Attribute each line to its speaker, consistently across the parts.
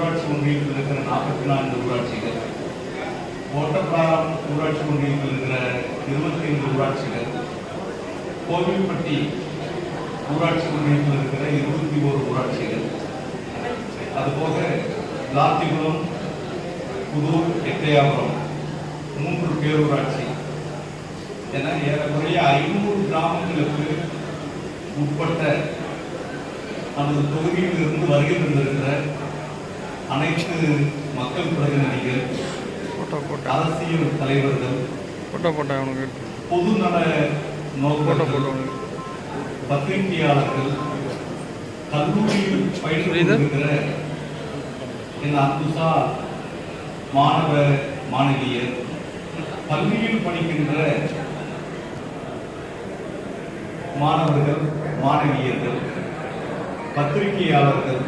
Speaker 1: ஊராட்சி ஒன்றியத்தில் இருக்கிற 44 ஊராட்சிகள், ஓட்டப்பிராரம் ஊராட்சி ஒன்றியத்தில் இருக்கிற 25 ஊராட்சிகள், கோவில்பட்டி ஊராட்சி ஒன்றியத்தில் இருக்கிற 21 ஊராட்சிகள், அதுபோக லாத்திகுளம், புதூர், எட்டயபுரம் 3 பேரூராட்சி என ஏறக்குறைய 500 கிராமங்களுக்கு உட்பட்ட நமது தொகுதியில் இருந்து வருகை தந்திருக்கிற அனைத்து மக்கள் பிரதிநிதிகள், அரசியல் தலைவர்கள், பொதுநல நோக்க பத்திரிகையாளர்கள், கல்லூரியில் பயிற்சிருக்கிற இந்த அன்புசா மாணவ மாணவியர், பள்ளியில் படிக்கின்ற மாணவர்கள் மாணவியர்கள், பத்திரிகையாளர்கள்,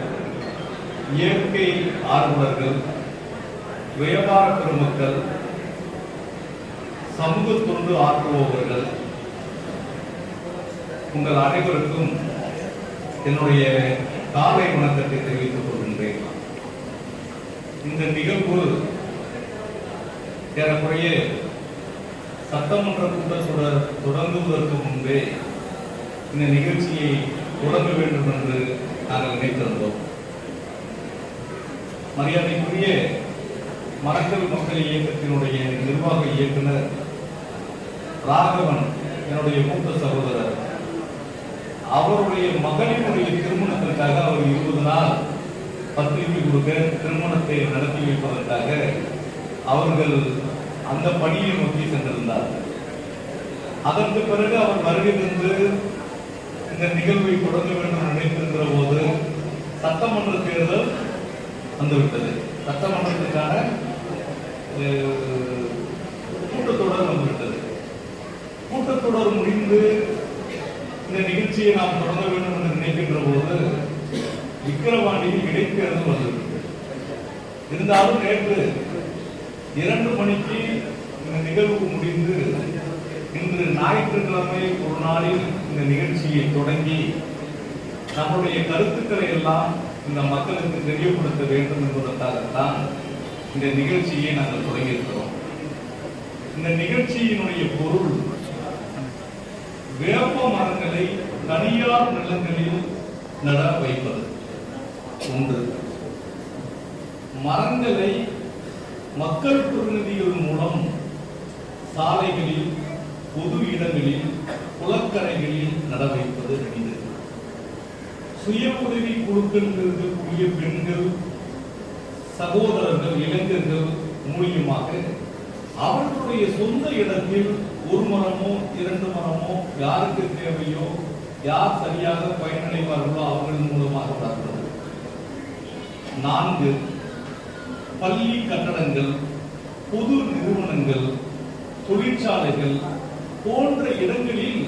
Speaker 1: இயற்கை ஆர்வலர்கள், வியாபார பெருமக்கள், சமூக தொண்டு ஆற்றுபவர்கள், உங்கள் அனைவருக்கும் என்னுடைய காலை வணக்கத்தை தெரிவித்துக் கொள்கின்றேன். இந்த நிகழ்வு ஏறக்குறைய சட்டமன்ற கூட்டத்தொடர் தொடங்குவதற்கு முன்பே இந்த நிகழ்ச்சியை தொடங்க வேண்டும் என்று நாங்கள் நினைத்திருந்தோம். மரியாதைக்குரிய மரக்கல் மக்கள் இயக்கத்தினுடைய நிர்வாக இயக்குனர் ராகவன், என்னுடைய மூத்த சகோதரர், அவருடைய மகனினுடைய திருமணத்திற்காக அவர் 20 நாள் பத்திரிகை கொடுக்க திருமணத்தை நடத்தி வைப்பதற்காக அவர்கள் அந்த பணியை நோக்கி சென்றிருந்தார். அதற்கு பிறகு அவர் வருகை தந்து இந்த நிகழ்வை தொடங்க வேண்டும் நினைத்திருக்கிற போது சட்டமன்ற தேர்தல் வந்துவிட்டது. சட்டமன்றத்திற்கான கூட்டத்தொடர் வந்துவிட்டது. கூட்டத்தொடர் முடிந்து இந்த நிகழ்ச்சியை நாம் தொடங்க வேண்டும் என்று நினைக்கின்ற போது விக்கிரவாண்டியில் இடைத்தேர்தல் வந்துவிட்டது. இருந்தாலும் நேற்று 2 மணிக்கு இந்த நிகழ்வு முடிந்து இன்று ஞாயிற்றுக்கிழமை ஒரு நாளில் இந்த நிகழ்ச்சியை தொடங்கி நம்முடைய கருத்துக்களை எல்லாம் இந்த மக்களுக்கு தெரியப்படுத்த வேண்டும் என்பதற்காகத்தான் இந்த நிகழ்ச்சியை நாங்கள் தொடங்கியிருக்கிறோம். இந்த நிகழ்ச்சியினுடைய பொருள் வேப்ப மரங்களை தனியார் நிலங்களில் நட வைப்பது ஒன்று. மரங்களை மக்கள் பிரதிநிதிகள் மூலம் சாலைகளில், பொது இடங்களில், குளக்கரைகளில் நட வைப்பது 2. சுய உதவி குழுக்களில் இருக்கக்கூடிய பெண்கள், சகோதரர்கள், இளைஞர்கள் மூலியமாக அவர்களுடைய சொந்த இடத்தில் 1 மரமோ 2 மரமோ யாருக்கு தேவையோ, யார் சரியாக பயனடைவார்களோ அவர்கள் மூலமாக வளர்க்கிறது. 4. பள்ளி கட்டடங்கள், பொது நிறுவனங்கள், தொழிற்சாலைகள் போன்ற இடங்களில்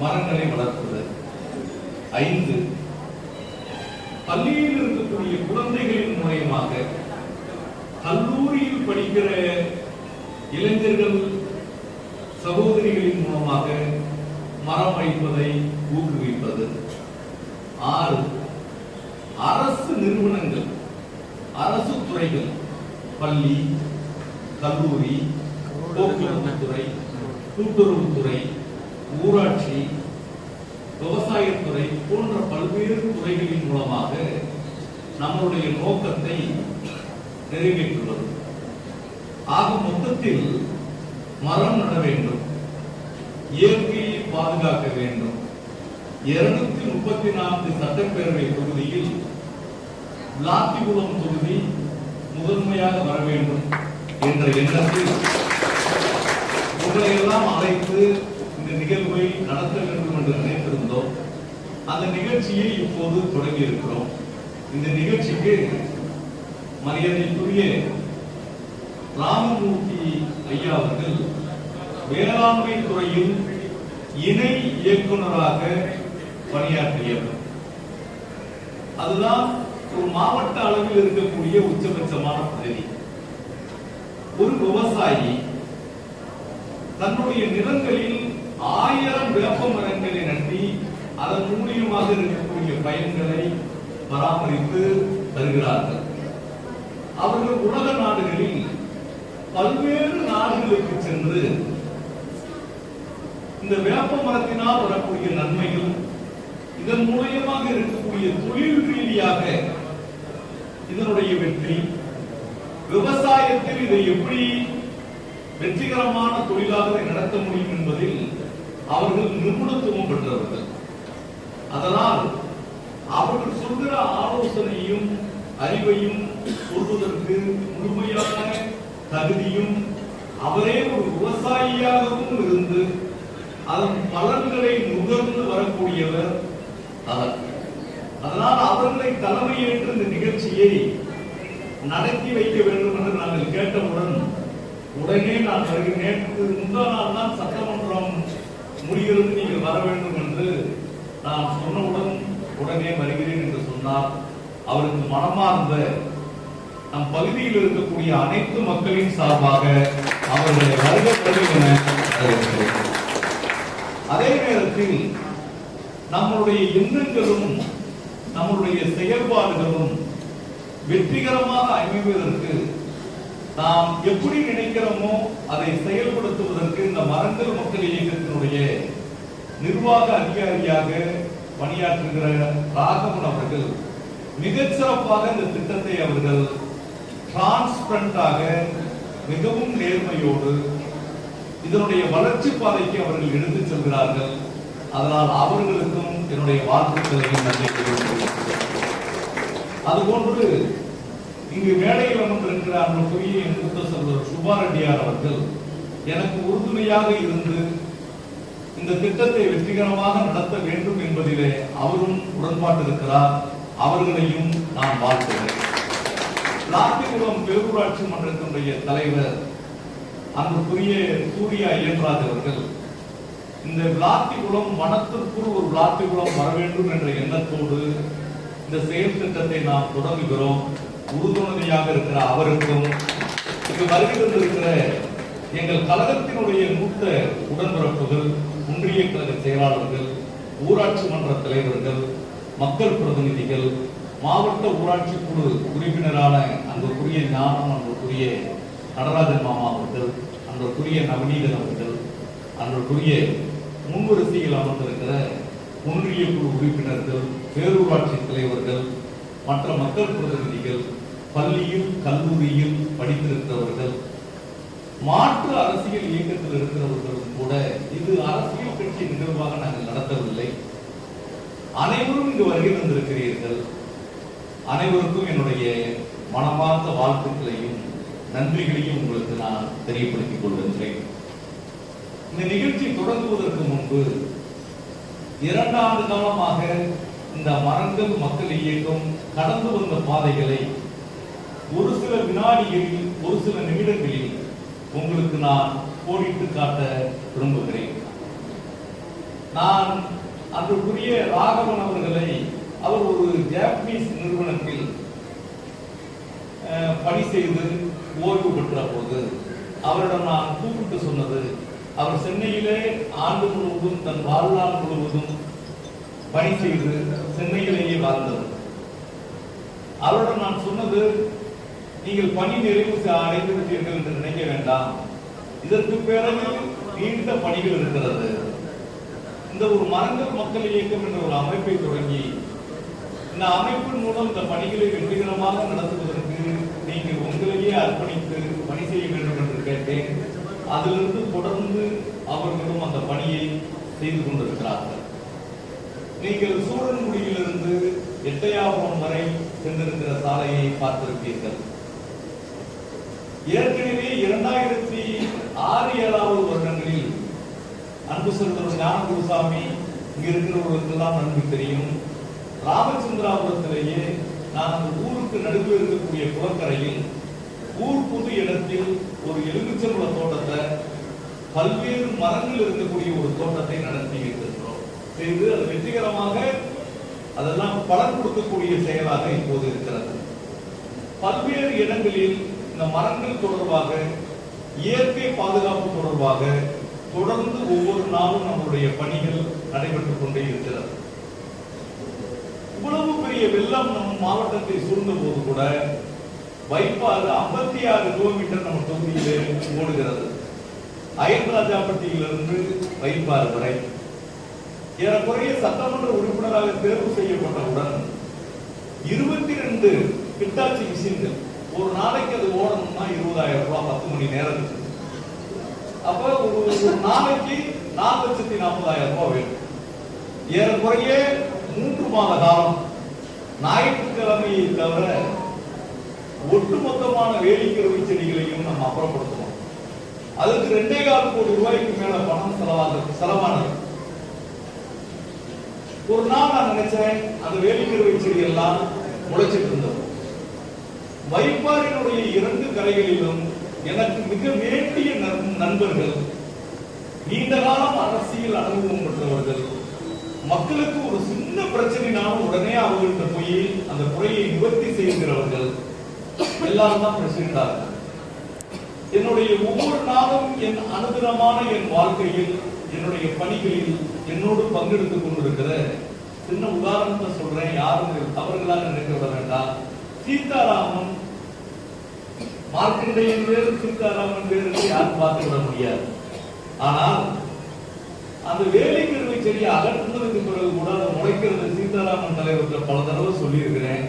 Speaker 1: மரங்களை வளர்ப்பது. 5. பள்ளியில் இருக்கக்கூடிய குழந்தைகளின் மூலமாக, கல்லூரியில் படிக்கிற இளைஞர்கள், சகோதரிகளின் மூலமாக மரம் வைப்பதை ஊக்குவிப்பது. 6. அரசு நிறுவனங்கள், அரசு துறைகள், பள்ளி, கல்லூரி, போக்குவரத்து துறை, கூட்டுறவுத்துறை, ஊராட்சி, விவசாயத்துறை போன்ற பல்வேறு துறைகளின் மூலமாக நம்முடைய நோக்கத்தை நிறைவேற்றுவது. ஆக மொத்தத்தில் மரம் நட வேண்டும், இயற்கையை பாதுகாக்க வேண்டும். 234 சட்டப்பேரவை தொகுதியில் லாத்திகுளம் தொகுதி முதன்மையாக வர வேண்டும் என்ற எண்ணத்தில் உங்களை எல்லாம் அழைத்து இந்த நிகழ்வை நடத்த வேண்டும் என்று நினைத்திருந்தோம். அந்த நிகழ்ச்சியை இப்போது தொடங்கி இருக்கிறோம். இந்த நிகழ்ச்சிக்கு மரியாதைக்குரிய ராமமூர்த்தி ஐயா அவர்கள் வேளாண்மை துறையில் இணை இயக்குநராக பணியாற்றியவர். அதுதான் ஒரு மாவட்ட அளவில் இருக்கக்கூடிய உச்சபட்சமான பதவி. ஒரு விவசாயி தன்னுடைய நிலங்களில் 1000 வேப்ப மரங்களை நட்டி அதன் மூலியமாக இருக்கக்கூடிய பயன்களை பராமரித்து வருகிறார்கள். அவர்கள் உலக நாடுகளில் பல்வேறு நாடுகளுக்கு சென்று இந்த வேப்ப மரத்தினால் வரக்கூடிய நன்மைகள், இதன் மூலமாக இருக்கக்கூடிய தொழில் ரீதியாக இதனுடைய வெற்றி, விவசாயத்தில் இதை எப்படி வெற்றிகரமான தொழிலாக நடத்த முடியும் என்பதில் அவர்கள் நிபுணத்துவம் பெற்றவர்கள். அதனால் அவர்கள் சொல்கிற ஆலோசனையும் அறிவையும் சொல்வதற்கு முழுமையான தகுதியும், அவரே ஒரு விவசாயியாகவும் இருந்து அதன் பலன்களை நுகர்ந்து வரக்கூடியவர் அவர். அதனால் அவர்களை தலைமையேற்று இந்த நிகழ்ச்சியை நடத்தி வைக்க வேண்டும் என்று நாங்கள் கேட்டவுடன் உடனே நான் வருகிறேன். முந்தா நாள் தான் சட்டமன்றம் முடிகிறது, நீங்கள் வர வேண்டும் என்று நான் சொன்னவுடன் உடனே வருகிறேன் என்று சொன்னார். அவருக்கு மனமார்ந்த நம் பகுதியில் இருக்கக்கூடிய அனைத்து மக்களின் சார்பாக அவருடைய வருகை. அதே நேரத்தில் நம்முடைய எண்ணங்களும் நம்முடைய செயல்பாடுகளும் வெற்றிகரமாக அமைவதற்கு நாம் எப்படி நினைக்கிறோமோ அதை செயல்படுத்துவதற்கு இந்த மரங்கள் மக்கள் இயக்கத்தினுடைய நிர்வாக அதிகாரியாக பணியாற்றுகிற ராகவன் அவர்கள் மிகச்சிறப்பாக இந்த திட்டத்தை அவர்கள் டிரான்ஸ்பரண்டாக மிகவும் நேர்மையோடு இதனுடைய வளர்ச்சி பாதைக்கு அவர்கள் எடுத்துச் செல்கிறார்கள். அதனால் அவர்களுக்கும் என்னுடைய வாழ்த்துக்களையும் நன்றி தெரிவித்துள்ளேன். அதுபோன்று இங்கு மேடையில் அமர்ந்திருக்கிற அன்புக்குரிய மூத்த சகோதரர் சுபா ரெட்டியார் அவர்கள் எனக்கு உறுதுணையாக இருந்து இந்த திட்டத்தை வெற்றிகரமாக நடத்த வேண்டும் என்பதிலே அவரும் உடன்பாட்டு இருக்கிறார். அவர்களையும் நான் வாழ்த்துகிறேன். விளாத்திகுளம் பேரூராட்சி மன்றத்தினுடைய தலைவர் அன்புக்குரிய சூர்யா ஐயன்ராஜ் அவர்கள் இந்த விளாத்திகுளம் வனத்திற்குள் ஒரு விளாத்திகுளம் வர வேண்டும் என்ற எண்ணத்தோடு இந்த செயல் திட்டத்தை நாம் தொடங்குகிறோம். உறுதுணையாக இருக்கிற அவருக்கும் இங்கு வருகை தந்திருக்கிற எங்கள் கழகத்தினுடைய மூத்த உடன்பிறப்புகள், ஒன்றிய கழக செயலாளர்கள், ஊராட்சி மன்ற தலைவர்கள், மக்கள் பிரதிநிதிகள், மாவட்ட ஊராட்சி குழு உறுப்பினரான அன்புக்குரிய ஞானம், அன்புக்குரிய நடராஜன் மாமா அவர்கள், அன்புக்குரிய நவநீதன் அவர்கள், அன்புக்குரிய முன்வரிசையில் அமர்ந்திருக்கிற ஒன்றிய குழு உறுப்பினர்கள், பேரூராட்சி தலைவர்கள், மற்ற மக்கள் பிரதிநிதிகள், பள்ளியில் கல்லூரியில் படித்திருக்கிறவர்கள், மாற்று அரசியல் இயக்கத்தில் இருக்கிறவர்களும் கூட இது அரசியல் கட்சி நிகழ்வாக நாங்கள் நடத்தவில்லை. அனைவரும் இங்கு வருகை தந்திருக்கிறீர்கள். அனைவருக்கும் என்னுடைய மனமார்ந்த வாழ்த்துக்களையும் நன்றிகளையும் உங்களுக்கு நான் தெரியப்படுத்திக் கொள்கின்றேன். இந்த நிகழ்ச்சி தொடங்குவதற்கு முன்பு 2 ஆண்டு காலமாக இந்த மரங்கள் மக்கள் இயக்கம் கடந்து வந்த பாதைகளை ஒரு சில வினாடிகளில், ஒரு சில நிமிடங்களில் உங்களுக்கு நான் கோடிட்டு காட்ட விரும்புகிறேன். நான் அன்றுக்குரிய ராகவன் அவர்களை, அவர் ஒரு ஜாப்பனீஸ் நிறுவனத்தில் பணி செய்து ஓய்வு பெற்ற போது அவரிடம் நான் கூப்பிட்டு சொன்னது, அவர் சென்னையிலே ஆண்டு முழுவதும் தன் வாழ்நாள் முழுவதும் பணி செய்து சென்னையிலேயே வாழ்ந்தவர். அவரிடம் நான் சொன்னது, நீங்கள் பணி நிறைவு அடைந்து விட்டீர்கள் என்று நினைக்க வேண்டாம், இதற்கு பிறகு நீண்ட பணிகள் இருக்கிறது. இந்த ஒரு மரங்கள் மக்கள் இயக்கம் என்ற ஒரு அமைப்பை தொடங்கி இந்த அமைப்பின் மூலம் இந்த பணிகளை வெற்றிகரமாக நடத்துவதற்கு நீங்கள் உங்களையே அர்ப்பணித்து பணி செய்ய வேண்டும் என்று கேட்டேன். அதிலிருந்து தொடர்ந்து அவர்களும் அந்த பணியை செய்து கொண்டிருக்கிறார்கள். நீங்கள் சூழன்குடியிலிருந்து எட்டயாபுரம் வரை சென்றிருக்கிற சாலையை பார்த்திருப்பீர்கள். ஏற்கனவே 2006-7 வருடங்களில் அன்பு செல்வர் ஞானகுருசாமி இங்க இருக்கிறவர்களுக்கெல்லாம் நன்கு தெரியும். ராமச்சந்திராபுரத்திலேயே நான் அந்த ஊருக்கு நடுவில் இருக்கக்கூடிய குளக்கரையில் ஊர் புது இடத்தில் ஒரு எலுமிச்சம்பழ தோட்டத்தை, பல்வேறு மரங்கள் இருக்கக்கூடிய ஒரு தோட்டத்தை நடத்தி இருக்கின்றோம். செய்து அது வெற்றிகரமாக அதெல்லாம் பலன் கொடுக்கக்கூடிய செயலாக இப்போது இருக்கிறது. பல்வேறு இடங்களில் இந்த மரங்கள் தொடர்பாக, இயற்கை பாதுகாப்பு தொடர்பாக தொடர்ந்து ஒவ்வொரு நாளும் நம்முடைய பணிகள் நடைபெற்றுக் கொண்டே இருக்கிறது. இவ்வளவு பெரிய வெள்ளம் நம் மாவட்டத்தை சூழ்ந்த போது கூட வைப்பாறு 56 கிலோமீட்டர் நம்ம தொகுதியிலே ஓடுகிறது. அயன்ராஜாப்பட்டியிலிருந்து வைப்பாறு வரை. ஏறக்குறைய சட்டமன்ற உறுப்பினராக தேர்வு செய்யப்பட்டவுடன் 22 கிட்டாச்சி மிஷின்கள், ஒரு நாளைக்கு அது ஓடணும்னா 20,000 ரூபாய் 10 மணி நேரத்துக்கு. அப்ப ஒரு நாளைக்கு 4,40,000 ரூபாய் வேணும். ஏறக்குறைய 3 மாத காலம் ஞாயிற்றுக்கிழமையை தவிர ஒட்டுமொத்தமான வேலிக்கிழமை செடிகளையும் நம்ம அப்புறப்படுத்தணும். அதுக்கு 2.25 கோடி ரூபாய்க்கு மேல பணம் செலவானது. ஒரு நாள் நான் நினைச்சேன், அந்த வேலிக்கிழமை செடி எல்லாம் முளைச்சிட்டு இருந்தது. வைப்பாரினுடைய 2 கரைகளிலும் எனக்கு மிக வேண்டிய நண்பர்கள், நீண்ட காலம் அரசியல் அனுபவம் பெற்றவர்கள், மக்களுக்கு ஒரு சின்ன பிரச்சனைனாலும் உடனே அவர்கள்ட்ட போய் அந்த குறையை நிவர்த்தி செய்கிறவர்கள் எல்லாரும் தான் பிரசிடண்டாக. என்னுடைய ஒவ்வொரு நாளும் என் அனுதினமான என் வாழ்க்கையில், என்னுடைய பணிகளில் என்னோடு பங்கெடுத்துக் கொண்டிருக்கிற சின்ன உதாரணத்தை சொல்றேன். யாரும் அவர்களாக நினைக்க விட வேண்டாம். சீதாராமன், மார்க்கண்டேயன் வேறு சீதாராமன் வேறு யாரும் பார்த்து விட முடியாது. ஆனால் அந்த வேலிக்கிழமை செடியை அகற்றுனதுக்கு பிறகு கூட அதை முளைக்கிறது சீதாராமன் தலைவர்கள் பல தடவை சொல்லி இருக்கிறேன்.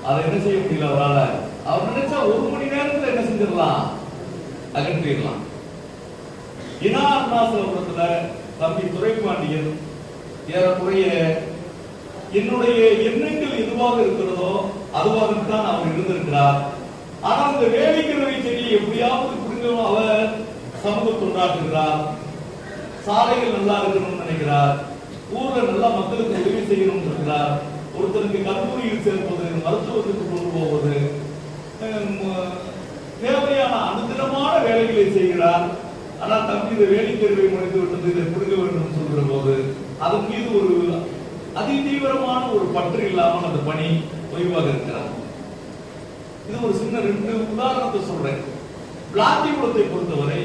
Speaker 1: அதை என்ன செய்ய முடியல அவரால். அவர் நினைச்சா 1 மணி நேரத்தில் என்ன செஞ்சிடலாம், அகற்றிடலாம். இனா அருணாசலபுரத்துல தம்பி துரைப்பாண்டியன் ஏறக்குறைய என்னுடைய எண்ணங்கள் எதுவாக இருக்கிறதோ அதுவாகத்தான் அவர் இருந்திருக்கிறார். ஆனால் இந்த வேலிக்கிழமை செடியை எப்படியாவது புரிஞ்சவங்க அவர் சமூக தொண்டாற்றுகிறார். சாலைகள் நல்லா இருக்கணும்னு நினைக்கிறார். ஊர்ல நல்லா மக்களுக்கு உதவி செய்யணும்னு இருக்கிறார். ஒருத்தருக்கு கல்லூரியில் சேர்ப்பது, மருத்துவத்துக்கு கொண்டு போவது, தேவையான அனுதினமான வேலைகளை செய்கிறார். ஆனால் தம்பி இந்த வேலிக்கிழமை முடித்து விட்டது, இதை புரிந்து வேண்டும் சொல்கிற போது அதன் மீது ஒரு அதிதீவிரமான ஒரு பற்று இல்லாமல் அந்த பணி ஓய்வாக இருக்கிறார். இது ஒரு சின்ன 2 உதாரணத்தை சொல்றேன். விளாத்திக்குளத்தை பொறுத்தவரை,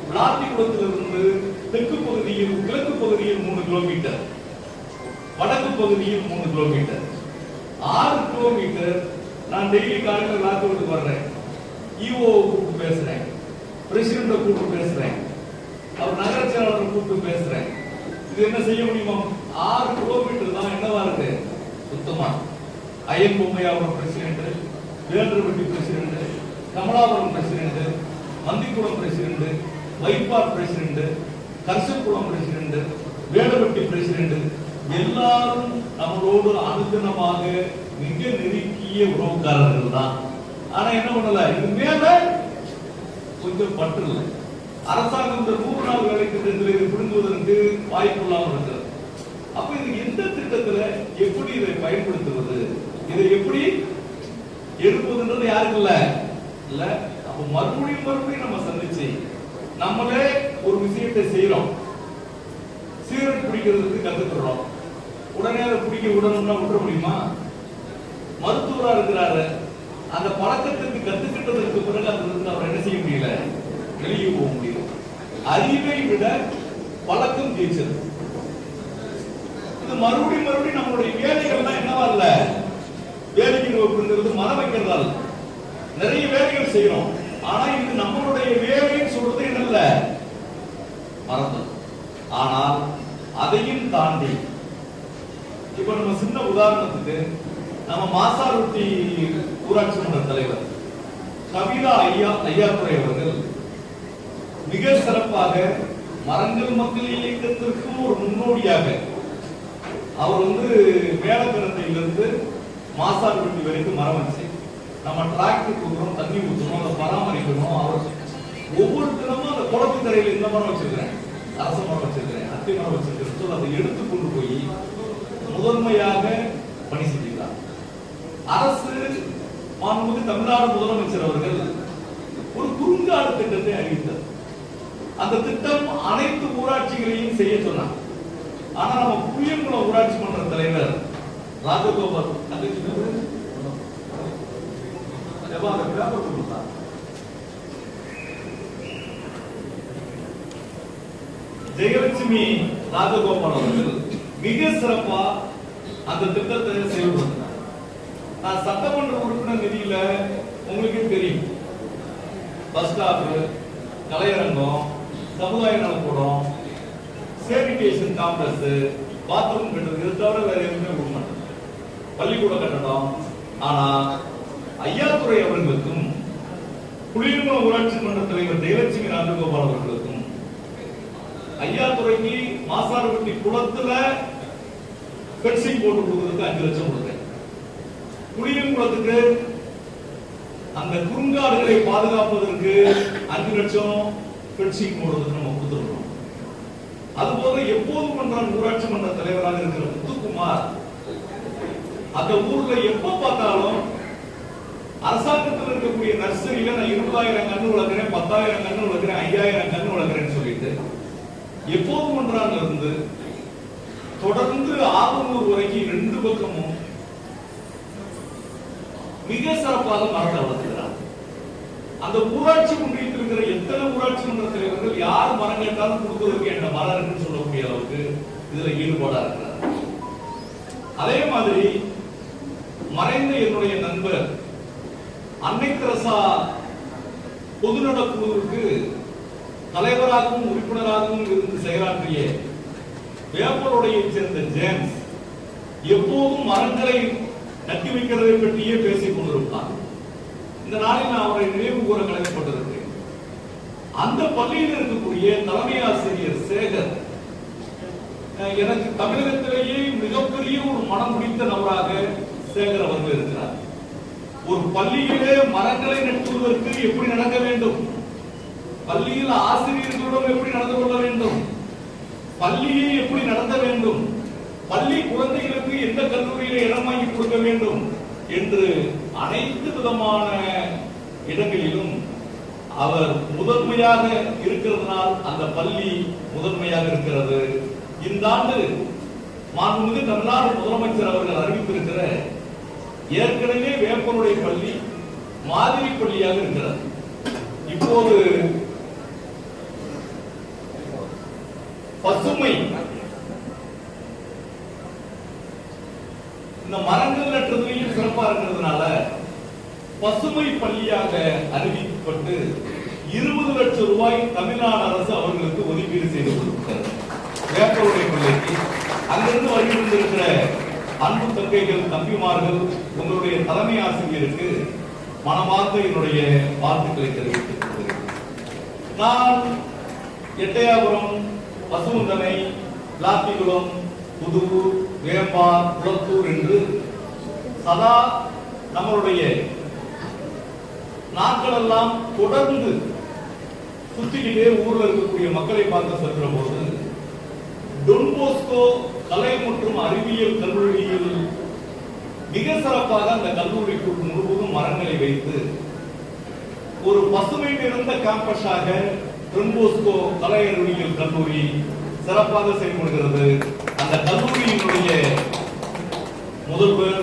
Speaker 1: விளாத்திக்குளத்திலிருந்து தெற்கு பகுதியில், கிழக்கு பகுதியில் 3 கிலோமீட்டர், வடக்கு பகுதியில் 3 கிலோமீட்டர், 6 கிலோமீட்டர். நான் டெய்லி காலையில் விளாத்திக்குளத்துக்கு வர்றேன். ஈஓ கூப்பிட்டு பேசுறேன், பிரசிடண்ட கூப்பிட்டு பேசுறேன், அவர் நகர செயலாளர் கூப்பிட்டு பேசுறேன். இது என்ன செய்ய முடியுமா? 6 கிலோமீட்டர் தான் என்னவா இருக்கு சுத்தமா. Ayan Bommayapuram president, Velurpatti president, Kamalapuram president, Manthikulam president, Vaippar president, Karisakulam president, Velurpatti president எல்லாரும் நம்மளோடு அனுதினமாக மிக நெருங்கிய உறவுக்காரர்கள் தான். ஆனா என்ன பண்ணல, இது மேல கொஞ்சம் பற்று இல்லை. அரசாங்கம் இந்த 100 நாள் வேலை திட்டத்தில் இது புரிந்துவதற்கு வாய்ப்புள்ளாமல் இருக்கிறது. அப்ப இது எந்த திட்டத்துல எப்படி இதை பயன்படுத்துவது, இதை எப்படி எடுப்பதுன்றது யாருக்கு இல்ல. அப்ப மறுபடியும் நம்ம சந்திச்சு நம்மளே ஒரு விஷயத்தை செய்யறோம். சிகரெட் பிடிக்கிறதுக்கு கத்துக்கிறோம். உடனே அதை பிடிக்க விடணும்னா விட முடியுமா? மருத்துவரா இருக்கிறாரு, அந்த பழக்கத்துக்கு கத்துக்கிட்டதற்கு பிறகு அதுல இருந்து அவர் என்ன செய்ய முடியல, வெளியே போக முடியும். அறிவை விட பழக்கம் ஜெயிச்சது. இது மறுபடியும் நம்மளுடைய வேலைகள் தான் என்னவா இல்ல, வேலைக்கு அப்படிங்கிறது மனம் வைக்கிறதா இல்ல. நிறைய வேலைகள் செய்யறோம். ஆனா இது நம்மளுடைய வேலைன்னு சொல்றது என்ன, மறந்து. ஆனால் அதையும் தாண்டி இப்ப நம்ம சின்ன உதாரணத்துக்கு நம்ம மாசாருட்டி ஊராட்சி மன்ற தலைவர் கவிதா ஐயாத்துறை அவர்கள் மிக சிறப்பாக மரங்கள் மக்கள் இயக்கத்திற்கு ஒரு முன்னோடியாக அவர் மேலக்கரத்தையிலிருந்து மாசாருட்டி வரைக்கும் மரம் வச்சு நம்ம டிராக்டர் கொடுக்குறோம், தண்ணி ஊற்றணும், அதை பராமரிக்கணும். அவர் ஒவ்வொரு தினமும் அந்த குளத்து கரையில் இந்த மரம் வச்சிருக்கிறேன், அரச மரம் வச்சிருக்கிறேன், அத்தி மரம் வச்சிருக்கிறேன், அதை எடுத்து கொண்டு போய் முதன்மையாக பணி செஞ்சுக்கிறார். அரசு மாண்புமிகு தமிழ்நாடு முதலமைச்சர் அவர்கள் ஒரு குறுங்கால திட்டத்தை அறிவித்தார். அந்த திட்டம் அனைத்து ஊராட்சிகளையும் செய்ய சொன்னார். ஆனா நம்ம புளியங்குளம் ஊராட்சி மன்ற தலைவர் ராஜகோபால் ஜெயலட்சுமி ராஜகோபால் அவர்கள் மிக சிறப்பா அந்த திட்டத்தை செயல்படுத்தினார். நான் சட்டமன்ற உறுப்பினர் நிதியில உங்களுக்கு பஸ் ஸ்டாப், கலையரங்கம், சமுதாய நலக்கூடம், சேனிடேஷன் காம்ப்ளெக்ஸ், பாத்ரூம் கட்டுறது, இது தவிர வேற எதுவுமே கொடுக்க மாட்டாங்க. பள்ளிக்கூட கட்டடம். ஆனா ஐயாத்துறை அவர்களுக்கும் புலியூர் ஊராட்சி மன்ற தலைவர் ஜெயலட்சுமி ராஜகோபால் அவர்களுக்கும் ஐயாத்துறைக்கு மாசாரப்பட்டி குளத்துல பென்சிங் போட்டு கொடுக்கிறதுக்கு 5 லட்சம் கொடுத்தேன். புலியூர் குளத்துக்கு அந்த குறுங்காடுகளை பாதுகாப்பதற்கு 5 லட்சம் பென்சிங் போடுறதுக்கு நம்ம கொடுத்துருக்கோம். அதுபோல எப்போதும் மன்றம் ஊராட்சி மன்ற தலைவராக இருக்கிற முத்துக்குமார் அந்த ஊர்ல எப்ப பார்த்தாலும் அரசாங்கத்தில் இருக்கக்கூடிய நர்சரியில நான் 20,000 கண்ணு வளர்க்கிறேன், 10,000 கண்ணு வளர்க்கிறேன், 5,000 கண்ணு வளர்க்கிறேன்னு சொல்லிட்டு எப்போதும் மன்றாங்க இருந்து தொடர்ந்து ஆகமூர் வரைக்கும் 2 பக்கமும் மிக சிறப்பாக மரத்தை வளர்க்கிறார். அந்த ஊராட்சி ஒன்றியத்தில் இருக்கிற எத்தனை ஊராட்சி மன்ற தலைவர்கள் யார் மரம் கேட்டாலும் கொடுக்கிறதுக்கு என்ன மரம் இருக்குன்னு சொல்லக்கூடிய அளவுக்கு இதுல ஈடுபாடா இருக்கிறார். அதே மாதிரி மறைந்த என்னுடைய நண்பர் அன்னை தெரசா பொதுநல குழுவுக்கு தலைவராகவும் உறுப்பினராகவும் இருந்து செயலாற்றிய வேப்பலோடையை சேர்ந்த ஜேம்ஸ் எப்போதும் மரங்களை நட்டி வைக்கிறதை பற்றியே பேசிக் கொண்டிருப்பார். இந்த நாளில் நான் அவரை நினைவு கூற கடமைப்பட்டிருக்கிறேன். அந்த பள்ளியில் இருக்கக்கூடிய தலைமை ஆசிரியர் சேகர் எனக்கு தமிழகத்திலேயே மிகப்பெரிய ஒரு மனம் முடித்த நபராக சேகர் அவர்கள் இருக்கிறார். ஒரு பள்ளியிலே மரங்களை நட்டுவதற்கு எப்படி நடக்க வேண்டும், பள்ளியில் ஆசிரியர்களுடன் எப்படி நடந்து கொள்ள வேண்டும், பள்ளியை எப்படி நடத்த வேண்டும், பள்ளி குழந்தைகளுக்கு எந்த கல்லூரியில இடம் வாங்கி கொடுக்க வேண்டும் என்று அனைத்து விதமான இடங்களிலும் அவர் முதன்மையாக இருக்கிறதுனால் அந்த பள்ளி முதன்மையாக இருக்கிறது. இந்த ஆண்டு மாண்புமிகு தமிழ்நாடு முதலமைச்சர் அவர்கள் அறிவித்திருக்கிற ஏற்கனவே வேப்பனுடைய பள்ளி மாதிரி பள்ளியாக இருக்கிறது. இப்போது பசுமை இந்த மரங்கள் நட்டுறதுலையும் சிறப்பா இருக்கிறதுனால பசுமை பள்ளியாக அறிவிக்கப்பட்டு 20 லட்சம் ரூபாய் தமிழ்நாடு அரசு அவர்களுக்கு ஒதுக்கீடு செய்து கொடுக்கிறது. வேப்பனுடைய பள்ளிக்கு அங்கிருந்து வருகின்ற அன்பு தங்கைகள், தம்பிமார்கள், உங்களுடைய தலைமை ஆசிரியருக்கு மனமார்ந்த என்னுடைய வாழ்த்துக்களை தெரிவித்துக் கொள்கிறேன். நான் எட்டயாபுரம், பசுவந்தனை, லாத்திகுளம், புதூர், வேம்பார், குளத்தூர் என்று சதா நம்மளுடைய நாட்கள் எல்லாம் தொடர்ந்து சுற்றிக்கிட்டே ஊர்ல இருக்கக்கூடிய மக்களை பார்க்க சென்ற போது டொன் போஸ்கோ கலை மற்றும் அறிவியல் கல்லூரியில் மிக சிறப்பாக அந்த கல்லூரிக்கு முழுவதும் மரங்களை வைத்து ஒரு பசுமை நிறைந்த கேம்பஸாக டொன் போஸ்கோ கலை அறிவியல் கல்லூரி சிறப்பாக செயல்படுகிறது. அந்த கல்லூரியினுடைய முதல்வர்,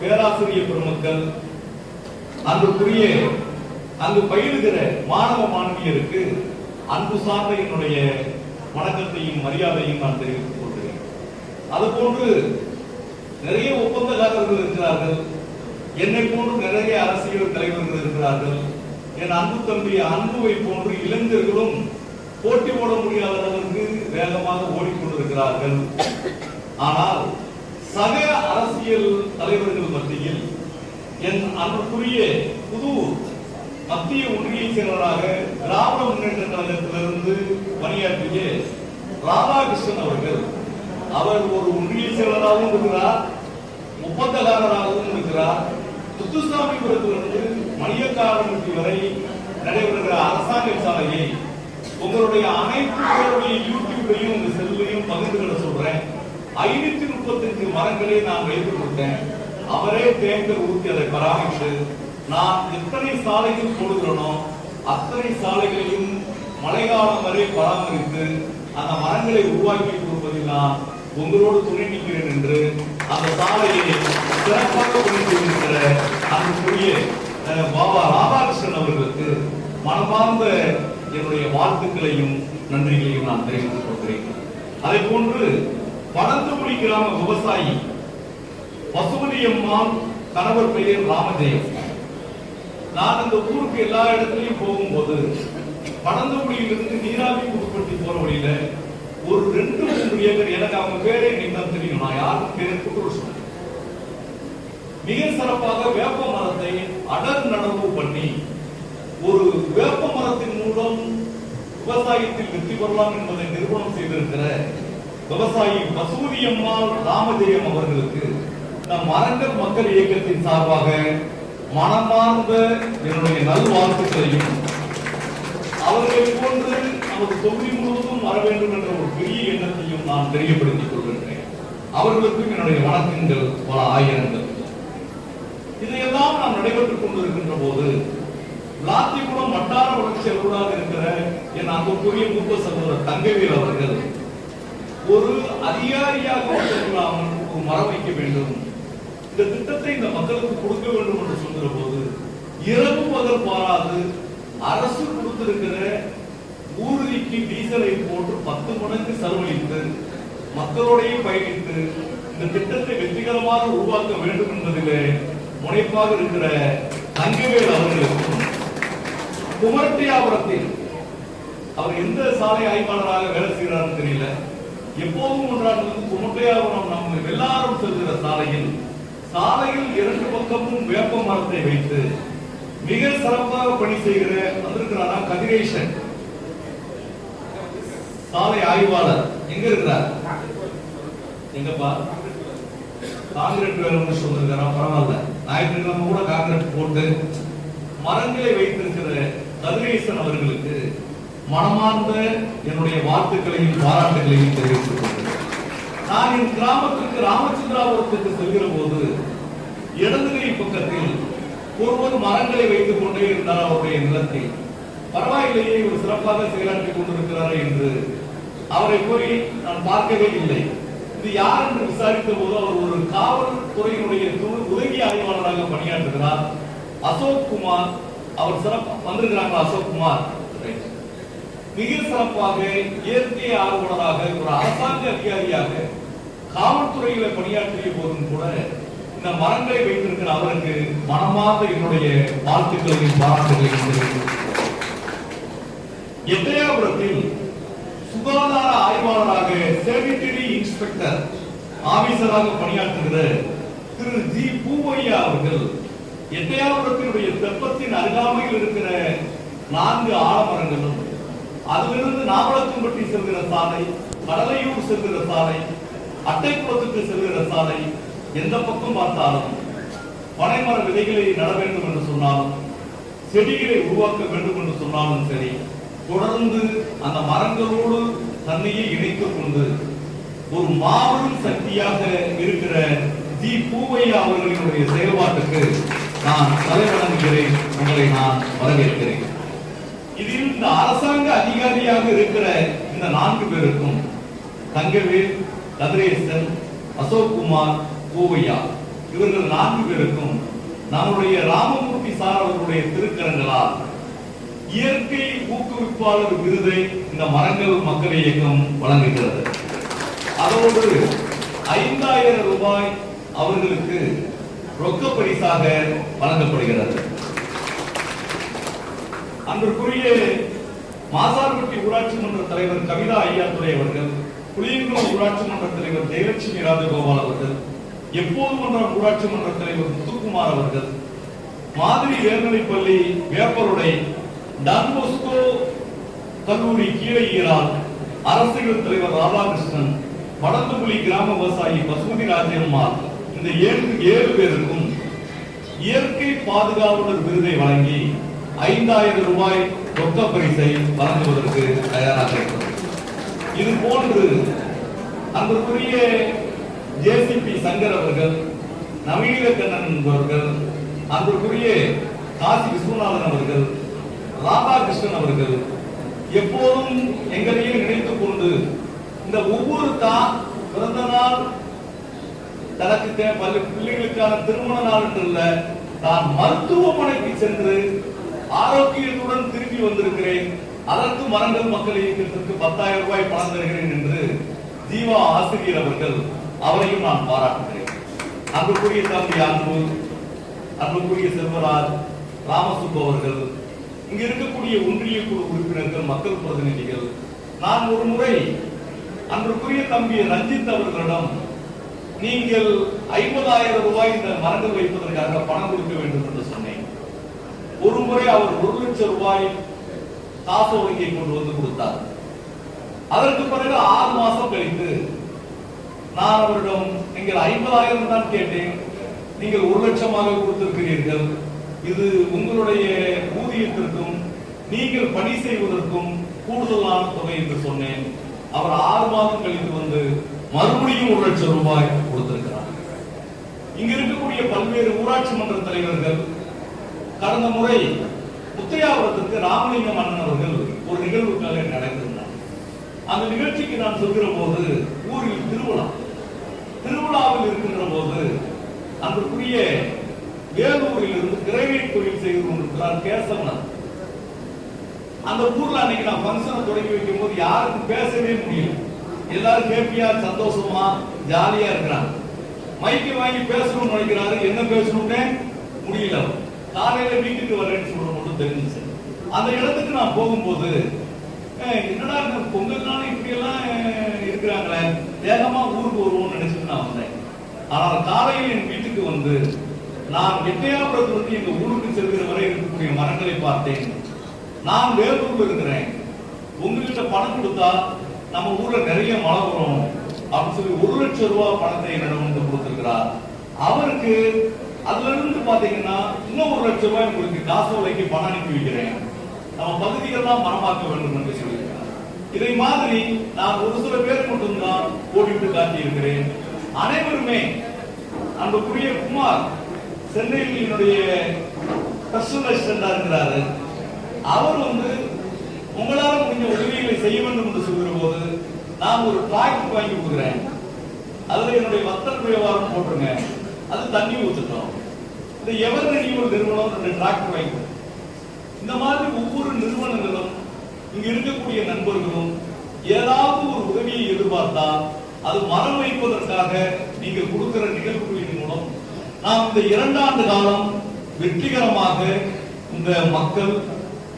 Speaker 1: பேராசிரியர் பெருமக்கள், அன்புக்குரிய அங்கு பயிலுகிற மாணவ மாணவியருக்கு அன்பு சார்ந்த என்னுடைய வணக்கத்தையும் மரியாதையும் நான் தெரிவித்துக் கொள்கிறேன். அதுபோன்று நிறைய ஒப்பந்தக்காரர்கள் இருக்கிறார்கள், என்னை போன்று நிறைய அரசியல் தலைவர்கள் இருக்கிறார்கள். என் அன்பு தம்பி அன்புவை போன்று இளைஞர்களும் போட்டி போட முடியாத அளவிற்கு வேகமாக ஓடிக்கொண்டிருக்கிறார்கள். ஆனால் சக அரசியல் தலைவர்கள் மத்தியில் என் அன்புக்குரிய புதூர் மத்திய ஒன்றிய செயலராக திராவிட முன்னேற்ற கழகத்திலிருந்து பணியாற்றிய ராதாகிருஷ்ணன் அவர்கள், அவர் ஒரு ஒன்றிய செயலராகவும் இருக்கிறார், ஒப்பந்தக்காரராகவும் இருக்கிறார். முத்துசாமிபுரத்திலிருந்து மணியக்காரம்பட்டி வரை நடைபெறுகிற அரசாங்க சாலையை உங்களுடைய அனைத்து பேருடைய யூடியூப்லையும் உங்க செல்லையும் பகிர்ந்து கொள்ள சொல்றேன். 535 மரங்களை நான் வைத்து கொடுத்தேன். அவரே தேங்கர் ஊற்றி அதை பராமரித்து நான் எத்தனை சாலைகள் போடுகிறோனோ அத்தனை சாலைகளையும் மழைக்காலம் வரை பராமரித்து அந்த மரங்களை உருவாக்கி கொடுப்பதில் நான் உங்களோடு துணை நிற்கிறேன் என்று அந்த சாலையை சிறப்பாக துணை செய்திருக்கிற அன்புக்குரிய பாபா ராதாகிருஷ்ணன் அவர்களுக்கு மனமார்ந்த என்னுடைய வாழ்த்துக்களையும் நன்றிகளையும் நான் தெரிவித்துக் கொள்கிறேன். அதே போன்று பணத்துக்குடி கிராம விவசாயி பசுபதி அம்மாள் கணவர் பெயர் ராமஜெயம். நான் இந்த ஊருக்கு எல்லா இடத்துலயும் போகும்போது படந்தங்குடியிலிருந்து நீராவி புதுப்பட்டி போற வழியில ஒரு 2-3 ஏக்கர், எனக்கு அவங்க பேரே நீங்க தெரியும், நான் யாருக்கும் பேர் குற்றம் சொன்னேன். மிக சிறப்பாக வேப்ப மரத்தை அடர் நடவு பண்ணி ஒரு வேப்ப மரத்தின் மூலம் விவசாயத்தில் வெற்றி பெறலாம் என்பதை நிறுவனம் செய்திருக்கிற விவசாயி பசுதியம்மாள் ராமஜெயம் அவர்களுக்கு நம் மரங்கள் மக்கள் இயக்கத்தின் சார்பாக மனமார்ந்த என்னுடைய நல்வாழ்த்துக்களையும், அவர்களை போன்று நமது தொகுதி முழுவதும் வர வேண்டும் என்ற ஒரு பெரிய எண்ணத்தையும் நான் தெரியப்படுத்திக் கொள்கின்றேன். அவர்களுக்கும் என்னுடைய வணக்கங்கள் பல ஆயிரங்கள். இதையெல்லாம் நாம் நடைபெற்றுக் கொண்டிருக்கின்ற போது விளாத்திக்குளம் வட்டார வளர்ச்சி அலுவலராக இருக்கிற என் அன்புக்குரிய மூத்த சகோதரர் தங்கவேல் அவர்கள் ஒரு அதிகாரியாக இல்லாமல் ஒரு மரம் வைக்க வேண்டும், இந்த திட்டத்தை இந்த மக்களுக்கு கொடுக்க வேண்டும் என்று சொல்கிற போது இரவு பகல் பாராது அரசு கொடுத்திருக்கிற ஊர்திக்கு டீசலை போட்டு 10 மடங்கு செலவழித்து மக்களோடையே பயணித்து இந்த திட்டத்தை வெற்றிகரமாக உருவாக்க வேண்டும் என்பதிலே முனைப்பாக இருக்கிற தங்கவேல் அவர்களுக்கும், குமரட்டியாபுரத்தில் அவர் எந்த சாலை ஆய்வாளராக வேலை செய்கிறார் தெரியல, எப்போதும் ஒன்றாக குமரட்டியாபுரம் நம்ம எல்லாரும் செல்கிற சாலையில் 2 பக்கமும் வேப்ப மரத்தை வைத்து மிக சிறப்பாக பணி செய்கிற வந்திருக்கிறாரா கதிரேசன் சாலை ஆய்வாளர் எங்க இருக்கிறார்? எங்கப்பா காங்கிரீட் வேலை சொல்லிருக்கிறா, பரவாயில்ல, ஞாயிற்றுக்கிழமை கூட காங்கிரீட் போட்டு மரங்களை வைத்திருக்கிற கதிரேசன் அவர்களுக்கு மனமார்ந்த என்னுடைய வாழ்த்துக்களையும் பாராட்டுகளையும் தெரிவித்துக் கொள்கிறேன். நான் என் கிராமத்திற்கு ராமச்சந்திராபுரத்திற்கு செல்கிற போது இடதுகை பக்கத்தில் ஒருவர் மரங்களை வைத்துக் கொண்டே இருந்தார் அவருடைய நிலத்தில். பரவாயில்லையே, இவர் சிறப்பாக செயலாற்றிக் கொண்டிருக்கிறார் என்று அவரை போய் நான் பார்க்கவே இல்லை. இது யார் என்று விசாரித்த போது அவர் ஒரு காவல்துறையினுடைய உதவி ஆய்வாளராக பணியாற்றுகிறார், அசோக் குமார். அவர் சிறப்பாக வந்திருக்கிறாங்க. அசோக் குமார் மிக சிறப்பாக இயற்கை ஆர்வலராக ஒரு அரசாங்க அதிகாரியாக காவல்துறையில பணியாற்றிய போதும் கூட இந்த மரங்களை வைத்திருக்கிற அவருக்கு மனமார்ந்த என்னுடைய வாழ்த்துக்களையும் பாராட்டுகளையும் தெரிவிக்கிறேன். எட்டயபுரத்தில் சுகாதார ஆய்வாளராக சேனிட்டரி இன்ஸ்பெக்டர் ஆபீசராக பணியாற்றுகிற திரு ஜி பூவையா அவர்கள் எட்டயபுரத்தினுடைய தெப்பத்தின் அருகாமையில் இருக்கிற 4 ஆலமரங்களும், அதிலிருந்து நாவலக்கம்பட்டி செல்கிற சாலை, கடலையூர் செல்கிற சாலை, அட்டைக்குளத்துக்கு செல்கிற சாலை, எந்த பக்கம் பார்த்தாலும் பனைமர விதைகளை நட வேண்டும் என்று சொன்னாலும், செடிகளை உருவாக்க வேண்டும் என்று சொன்னாலும் சரி, தொடர்ந்து அந்த மரங்களோடு தன்னையே இணைத்துக் கொண்டு ஒரு மாபெரும் சக்தியாக இருக்கிற ஜி பூவையா அவர்களினுடைய செயல்பாட்டுக்கு நான் தலைவணங்குகிறேன், உங்களை நான் வரவேற்கிறேன். இதில் இந்த அரசாங்க அதிகாரியாக இருக்கிற இந்த 4 பேருக்கும், தங்கவேல், கதிரேசன், அசோக் குமார், பூவையா, இவர்கள் 4 பேருக்கும் நம்முடைய ராமமூர்த்தி சார் அவர்களுடைய திருக்கரங்களால் இயற்கை ஊக்குவிப்பாளர் விருதை இந்த மரங்கள் மக்கள் இயக்கம் வழங்குகிறது. அதோடு 5000 ரூபாய் அவர்களுக்கு ரொக்க பரிசாக வழங்கப்படுகிறது. அன்றுக்குரிய மாசார்பட்டி ஊராட்சி மன்ற தலைவர் கவிதா ஐயாத்துறை அவர்கள், புளியங்குளம் ஊராட்சி மன்ற தலைவர் ஜெயலட்சுமி ராஜகோபால் அவர்கள், எப்போது மன்ற ஊராட்சி மன்ற தலைவர் முத்துக்குமார் அவர்கள், மாதிரி உயர்நிலைப்பள்ளி வேப்பருடை டான்போஸ்கோ கல்லூரி கீழையீரால் அரசியல் தலைவர் ராதாகிருஷ்ணன், வடந்துபுலி கிராம விவசாயி பசுமதி ராஜம்மாள், இந்த 7 பேருக்கும் இயற்கை பாதுகாவலர் விருதை வழங்கி 5000 ரூபாய் ரொக்க பரிசை வழங்குவதற்கு தயாராக இருக்கிறது. இது போன்று அன்றைக்குரிய ஜேசிபி சங்கர் அவர்கள், நவீன கண்ணன் என்பவர்கள், அன்றைக்குரிய காசி விஸ்வநாதன் அவர்கள், ராதாகிருஷ்ணன் அவர்கள் எப்போதும் எங்களையே நினைத்துக் கொண்டு இந்த ஒவ்வொரு பிறந்த நாள், தனக்கு பிள்ளைகளுக்கான திருமண நாள் என்றல்ல, நான் மருத்துவமனைக்கு சென்று ஆரோக்கியத்துடன் திரும்பி வந்திருக்கிறேன், அதற்கு மரங்கள் மக்கள் இயக்கத்திற்கு 10,000 ரூபாய் பணம் தருகிறேன் என்று ஜீவா ஆசிரியர் அவர்கள், அவரையும் நான் பாராட்டுகிறேன். அன்புக்குரிய தம்பி அன்பு, அன்புக்குரிய செல்வராஜ், ராமசுப்பு அவர்கள், இங்க இருக்கக்கூடிய ஒன்றிய குழு உறுப்பினர்கள், மக்கள் பிரதிநிதிகள், நான் ஒரு முறை அன்றுக்குரிய தம்பி ரஞ்சித் அவர்களிடம் நீங்கள் 50,000 ரூபாய் இந்த மரங்கள் வைப்பதற்காக பணம் கொடுக்க வேண்டும் என்று சொன்னேன். ஒரு முறை அவர் 1 லட்சம் ரூபாய் காசோலையை கொண்டு வந்து கொடுத்தார். அதற்கு பிறகு 6 மாசம் கழித்து நான் அவரிடம் நீங்கள் 50,000 தான் கேட்டேன், நீங்கள் 1 லட்சமாக கொடுத்திருக்கிறீர்கள், இது உங்களுடைய ஊதியத்திற்கும் நீங்கள் பணி செய்வதற்கும் கூடுதலான தொகை என்று சொன்னேன். அவர் 6 மாதம் கழித்து வந்து மறுபடியும் 1 லட்சம் ரூபாய் கொடுத்திருக்கிறார். இங்க இருக்கக்கூடிய பல்வேறு ஊராட்சி மன்ற தலைவர்கள் கடந்த முறை முத்தையாபுரத்திற்கு ராமலிங்கம் அண்ணன் அவர்கள் ஒரு நிகழ்வுக்காக நடந்திருந்தார். அந்த நிகழ்ச்சிக்கு நான் சொல்கிற போது ஊரில் திருவிழாவில் இருக்கின்ற போது அன்றுக்குரிய வேலூரில் இருந்து கிரேனைட் தொழில் செய்து கொண்டிருக்கிறார் கேசவன். அந்த ஊர்ல அன்னைக்கு நான் பங்கனை தொடங்கி வைக்கும் போது யாருக்கும் பேசவே முடியல. எல்லாரும் ஹேப்பியா சந்தோஷமா ஜாலியா இருக்கிறாங்க. மைக்கு வாங்கி பேசணும்னு நினைக்கிறாரு, என்ன பேசணும்னு முடியல. காலையில வீட்டுக்கு வரேன்னு சொல்ற மட்டும் தெரிஞ்சிச்சு. அந்த இடத்துக்கு நான் போகும்போது என்னடா பொங்கல் நாள் இப்படி எல்லாம் இருக்கிறாங்களே, வேகமா ஊருக்கு வருவோம்னு நினைச்சிட்டு நான் வந்தேன். ஆனால் காலையில் என் வீட்டுக்கு வந்து நான் எட்டையாபுரத்திலிருந்து எங்க ஊருக்கு செல்கிற வரை இருக்கக்கூடிய மரங்களை பார்த்தேன். நான் வேலூர்ல இருக்கிறேன், உங்ககிட்ட பணம் கொடுத்தா நம்ம ஊர்ல நிறைய மழை வரும் அப்படின்னு சொல்லி 1 லட்சம் ரூபாய் பணத்தை என்னிடம் வந்து கொடுத்திருக்கிறார். அவருக்கு அதுல இருந்து பாத்தீங்கன்னா இன்னும் 1 லட்சம் ரூபாய் உங்களுக்கு காசோலைக்கு பணம் அனுப்பி வைக்கிறேன், நம்ம பகுதிகளெல்லாம் மரமாக்க வேண்டும் என்று சொல்லியிருக்கிறார். இதை மாதிரி நான் ஒரு சில பேர் மட்டும்தான் போட்டிட்டு காட்டி இருக்கிறேன். அனைவருமே அன்புக்குரிய குமார் சென்னையில் என்னுடைய பர்சனல் அசிஸ்டண்டா இருக்கிறாரு. அவர் வந்து உங்களால முடிஞ்ச உதவிகளை செய்ய வேண்டும் என்று சொல்கிற போது நான் ஒரு டிராக்டர் வாங்கி கொடுக்குறேன், அதுல என்னுடைய வத்தல் வியாபாரம் போட்டுருங்க, அது தண்ணி ஊத்துட்டோம், இந்த எவர் ரெனியூவல் நிறுவனம் 2 டிராக்டர் வாங்கி. இந்த மாதிரி ஒவ்வொரு நிறுவனங்களும் இங்க இருக்கக்கூடிய நண்பர்களும் ஏதாவது ஒரு உதவியை எதிர்பார்த்தா அது மரம் வைப்பதற்காக நீங்கள் கொடுக்கிற நிகழ்வுகளின் மூலம் நாம் இந்த 2 ஆண்டு காலம் வெற்றிகரமாக இந்த மக்கள்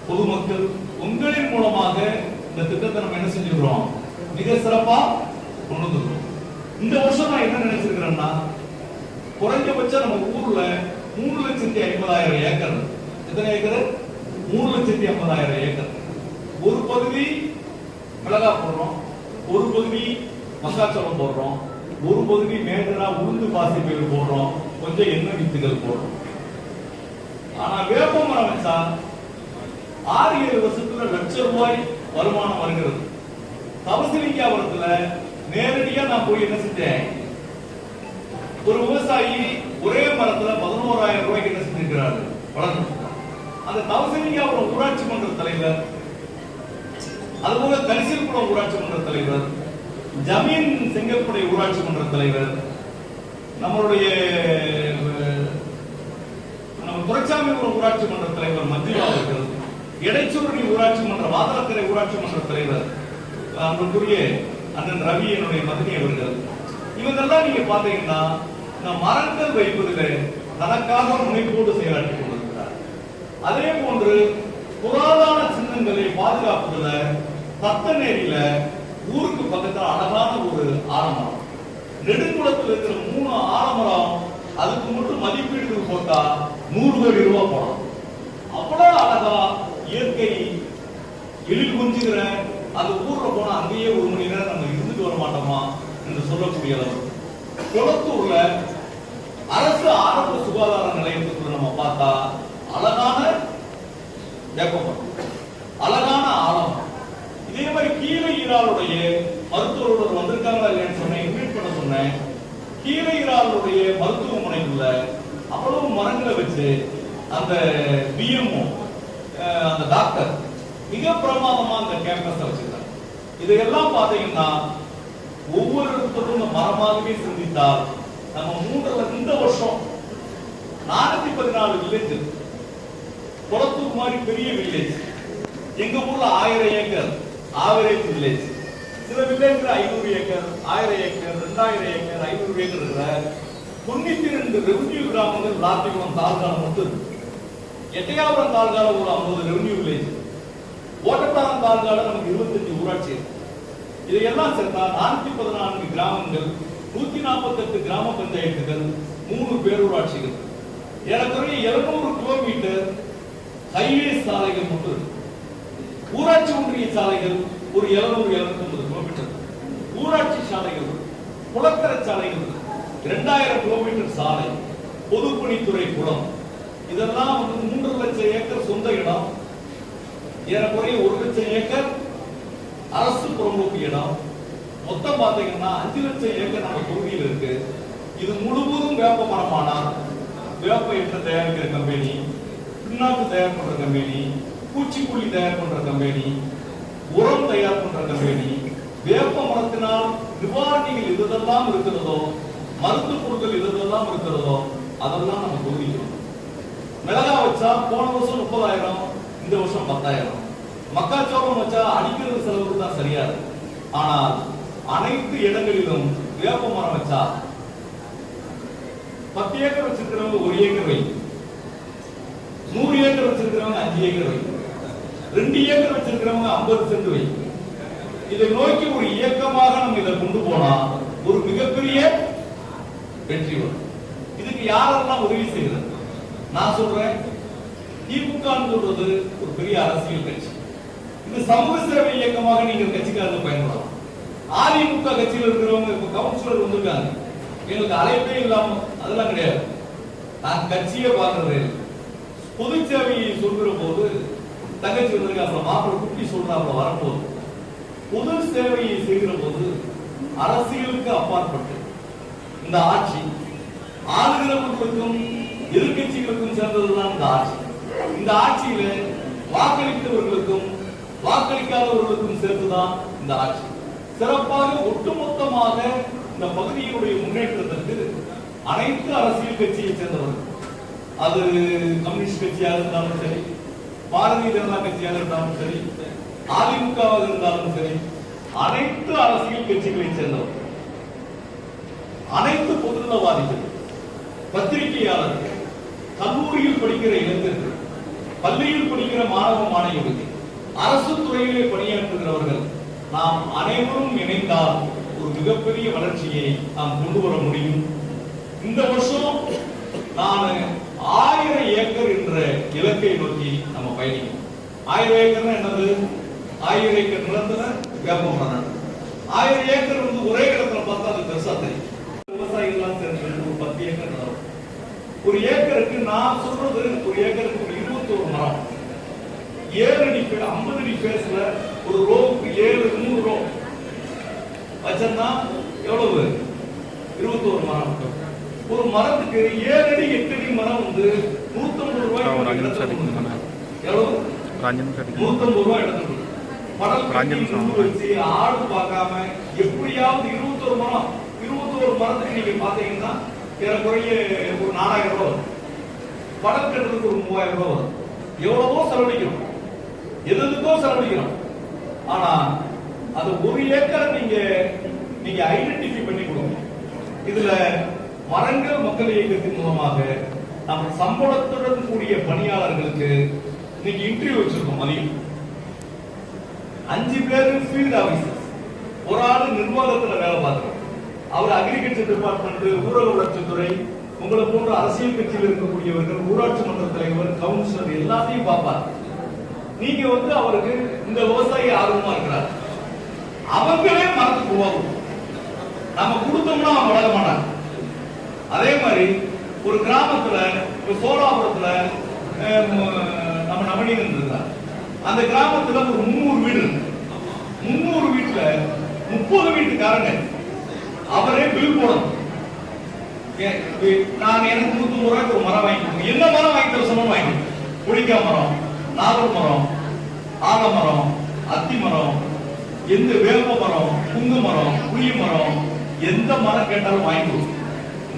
Speaker 1: பொதுமக்கள் உங்களின் மூலமாக இந்த திட்டத்தை நம்ம என்ன செஞ்சிருக்கிறோம், மிக சிறப்பா கொண்டு வந்துருக்கோம். இந்த வருஷம் நான் என்ன நினைச்சிருக்கிறேன்னா, குறைஞ்சபட்சம் நம்ம ஊர்ல 3,50,000 ஏக்கர், எத்தனை ஏக்கர்? 3,50,000 ஏக்கர். ஒரு பகுதி மிளகா போடுறோம், ஒரு பகுதி மக்காச்சோளம் போடுறோம், ஒரு பகுதி மேஜரா உளுந்து பாசி பயிர் போடுறோம், கொஞ்சம் எண்ணெய் வித்துகள் போடுறோம். ஆனா வேப்ப மரம் வச்சா 6-7 வருஷத்துல லட்சம் ரூபாய் வருமானம் வருகிறது. தவசிலிங்காபுரத்துல நேரடியா நான் போய் என்ன செஞ்சேன், ஒரு விவசாயி ஒரே மரத்துல 11,000 ரூபாய்க்கு என்ன செஞ்சிருக்கிறாரு, வளர்ந்து. அந்த தவசிலிங்காபுரம் ஊராட்சி மன்ற தலைவர், அதுபோல கரிசல்குளம் ஊராட்சி மன்ற தலைவர், ஜமீன் செங்கல்படை ஊராட்சி மன்ற தலைவர், நம்மளுடைய துரைசாமிபுரம் ஊராட்சி மன்ற தலைவர் மத்தியா அவர்கள், எடைச்சூரணி ஊராட்சி மன்ற வாதலக்கரை ஊராட்சி மன்ற தலைவர் அன்புக்குரிய அண்ணன் ரவி என்னுடைய மதுரை அவர்கள், இவங்கெல்லாம் நீங்க பாத்தீங்கன்னா இந்த மரங்கள் வைப்பதில் தனக்காக முனைப்போடு செயலாற்றி கொண்டிருக்கிறார். அதே போன்று புராதன சின்னங்களை பாதுகாப்பதில் தத்தநேரியில ஊருக்கு பக்கத்தில் அழகான ஒரு ஆலமரம், நெடுங்குளத்தில் இருக்கிற 3 ஆலமரம், அதுக்கு மட்டும் மதிப்பீடு போட்டா 100 கோடி ரூபாய் போடலாம். அவ்வளவு அழகா இயற்கை எழில் கொஞ்சுகிற அந்த ஊர்ல போனா அங்கேயே 1 மணி நேரம் நம்ம இருந்துட்டு வர மாட்டோமா என்று சொல்லக்கூடிய அளவு. குளத்தூர்ல அரசு ஆரம்ப சுகாதார நிலையத்துக்குள்ள நம்ம பார்த்தா அழகான வேப்பமரம், அழகான ஆலமரம். இதே மாதிரி கீழே ஈராளுடைய மருத்துவர்கள் வந்திருக்காங்களா இல்லைன்னு சொன்னேன், இன்வைட் பண்ண சொன்னேன். கீழே ஈராளுடைய மருத்துவமனைக்குள்ள அவ்வளவு மரங்களை வச்சு அந்த பிஎம்ஓ அந்த டாக்டர் மிக பிரமாதமா அந்த கேம்பஸ் வச்சிருக்காங்க. இதையெல்லாம் பாத்தீங்கன்னா ஒவ்வொரு இடத்துக்கும் இந்த மரமாகவே சிந்தித்தால் நம்ம இந்த வருஷம் 414 வில்லேஜ், குளத்தூர் மாதிரி பெரிய வில்லேஜ், எங்க ஊர்ல 1000 ஏக்கர் ஆவரேஜ் வில்லேஜ், சில வில்லேஜ்ல 500 ஏக்கர், 1000 ஏக்கர், 2000 ஏக்கர், 500 ஏக்கர் இருக்கிற 92 ரெவென்யூ கிராமங்கள் ராத்திகுளம் தாலுகால மட்டும் இருக்கு. எட்டையாபுரம் தாலுகால ஒரு 50 ரெவன்யூ வில்லேஜ், ஓட்டத்தாரம் தாலுகால நமக்கு 25 ஊராட்சி. இதையெல்லாம் சேர்த்தா 414 கிராமங்கள், 148 கிராம பஞ்சாயத்துகள், 3 பேரூராட்சிகள், ஏறக்குறைய 700 கிலோமீட்டர் ஹைவே சாலைகள் மட்டும் இருக்கு. ஊராட்சி ஒன்றிய சாலைகள் ஒரு 700-750 கிலோமீட்டர், ஊராட்சி சாலைகள், குளக்கரை சாலைகள் 2000 கிலோமீட்டர் சாலை, பொதுப்பணித்துறை குளம், இதெல்லாம் 3 லட்சம் ஏக்கர் சொந்த இடம், ஏறக்குறைய 1 லட்சம் ஏக்கர் அரசு புறம்போக்கு இடம், மொத்தம் பாத்தீங்கன்னா 5 லட்சம் ஏக்கர் நம்ம தொகுதியில் இருக்கு. இது முழுவதும் வேப்ப மரமானா வேப்ப எண்ணெய் தயாரிக்கிற கம்பெனி, பின்னாக்கு தயார் பண்ற கம்பெனி, பூச்சிக்கொல்லி தயார் பண்ற கம்பெனி, உரம் தயார் பண்ற கம்பெனி, வேப்ப மரத்தினால் நிவாரணிகள் எதெல்லாம் இருக்கிறதோ, மருத்துவ பொருட்கள் எதெல்லாம் இருக்கிறதோ அதெல்லாம் நம்ம தொகுதிக்கிறோம். மிளகா வச்சா போன வருஷம் 30,000, இந்த வருஷம் 10,000. மக்காச்சோளம் வச்சா அடிக்கிறது செலவுக்கு தான் சரியா இருக்கு. ஆனால் அனைத்து இடங்களிலும் வேப்ப மரம் வச்சா 10 ஏக்கர் வச்சிருக்கிறவங்க 1 ஏக்கர் வை, 100 ஏக்கர் வச்சிருக்கிறவங்க 5 ஏக்கர் வை, 2 ஏக்கர் வச்சிருக்கிறவங்க 50 சென்ட் வை. இதை நோக்கி ஒரு இயக்கமாக நம்ம இதை கொண்டு போனா ஒரு மிகப்பெரிய வெற்றி வரும். இதுக்கு யாரெல்லாம் உதவி செய்யறது? நான் சொல்றேன், திமுக சொல்றது ஒரு பெரிய அரசியல் கட்சி, இது சமூக சேவை இயக்கமாக நீங்கள் கட்சிக்காரர்கள் பயன்படலாம். அதிமுக கட்சியில் இருக்கிறவங்க இப்ப கவுன்சிலர் வந்திருக்காங்க, எங்களுக்கு அழைப்பே இல்லாம அதெல்லாம் கிடையாது. நான் கட்சியை பார்க்கறது பொது சேவையை சொல்கிற போது தங்கச்சி வந்திருக்காங்க, மாப்பிள்ளை குட்டி சொல்றாங்க வரப்போது. பொது சேவையை செய்கிற போது அரசியலுக்கு அப்பாற்பட்டு இந்த ஆட்சி ஆளுகிறவர்களுக்கும் எதிர்கட்சிகளுக்கும் சேர்ந்ததுதான் இந்த ஆட்சி. இந்த ஆட்சியில வாக்களித்தவர்களுக்கும் வாக்களிக்காதவர்களுக்கும் சேர்த்துதான் இந்த ஆட்சி. சிறப்பாக ஒட்டுமொத்தமாக இந்த பகுதியினுடைய முன்னேற்றத்திற்கு அனைத்து அரசியல் கட்சியை சேர்ந்தவர்கள், அது கம்யூனிஸ்ட் கட்சியாக இருந்தாலும் சரி, பாரதிய ஜனதா கட்சியாக இருந்தாலும் சரி, அதிமுகவாக இருந்தாலும் சரி, அனைத்து அரசியல் கட்சிகளை சேர்ந்தவர்கள், அனைத்து பொதுநலவாதிகள், பத்திரிகையாளர்கள், கல்லூரியில் படிக்கிற இளைஞர்கள், பள்ளியில் படிக்கிற மாணவ மாணவிகள், அரசு துறையிலே பணியாற்றுகிறவர்கள், நாம் அனைவரும் இணைந்தால் ஒரு மிகப்பெரிய வளர்ச்சியை நாம் கொண்டு வர முடியும். இந்த வருஷம் நான் 1000 ஏக்கர் என்ற இலக்கை நோக்கி நம்ம பயணிக்கணும். 1000 ஏக்கர் என்னது? 1000 ஏக்கர் நிலத்துல வேப்ப மரம். 1000 ஏக்கர் ஒரே இடத்துல பார்த்தா அது பெருசா தெரியும். விவசாயிகள் சேர்ந்து ஒரு 10 ஏக்கர் நிலம், ஒரு ஏக்கருக்கு நான் சொல்றது ஒரு ஏக்கருக்கு 21 மரம், 7 அடி 50 அடி பேஸ்ல ஒரு ரோவுக்கு 700 ரோ வச்சா எவ்வளவு? 21 மரம். ஒரு மரத்துக்கு 7 அடி 8 அடி மரம் 150 ரூபாய். எவ்வளவு? 150 ரூபாய் எடுத்துக்கணும். படல் வச்சு ஆடு பார்க்காம எப்படியாவது 21 மரம், 21 மரத்துக்கு நீங்க பாத்தீங்கன்னா ஏறக்குறைய ஒரு 4000 ரூபாய் வரும். படம் கட்டுறதுக்கு ஒரு 3000 ரூபாய் வரும். எவ்வளவோ செலவழிக்கிறோம், எதுக்கோ செலவழிக்கிறோம். ஆனா அது 1 ஏக்கரை நீங்க ஐடென்டிஃபை பண்ணி கொடுங்க. இதுல மரங்கள் மக்கள் இயக்கத்தின் மூலமாக நம்ம சம்பளத்துடன் கூடிய பணியாளர்களுக்கு இன்னைக்கு இன்டர்வியூ வச்சிருக்கோம். மதியம் 5 பேர் ஃபீல்ட் ஆபீசர், ஒரு ஆளு நிர்வாகத்துல வேலை பார்க்கிறோம், அவர் அக்ரிகல்ச்சர் டிபார்ட்மெண்ட், ஊரக வளர்ச்சித்துறை, உங்களை போன்ற அரசியல் கட்சியில் இருக்கக்கூடியவர்கள், ஊராட்சி மன்ற தலைவர், கவுன்சிலர் எல்லாத்தையும் பார்ப்பார். நீங்க அவருக்கு இந்த விவசாயி ஆர்வமா இருக்கிறார், அவங்களே மரத்துக்கு போவாங்க. நம்ம கொடுத்தோம்னா அவன் வளர மாட்டாங்க. அதே மாதிரி ஒரு கிராமத்துல சோழாபுரத்துல நம்ம நவநீதன் இருந்தார். அந்த கிராமத்துல ஒரு 300 வீடு இருக்கு. 300 வீட்டுல 30 வீட்டுக்காரங்க அவரே பில் போடணும். நான் எனக்கு 150 ரூபாய்க்கு ஒரு மரம் வாங்கி, என்ன மரம் வாங்கி தர சொன்ன வாங்கி, புளிக்கா மரம், நாகர் மரம், ஆலமரம், அத்தி மரம், எந்த வேப்ப மரம், புங்கு மரம், புளிய மரம், எந்த மரம் கேட்டாலும் வாங்கி கொடுக்கும்.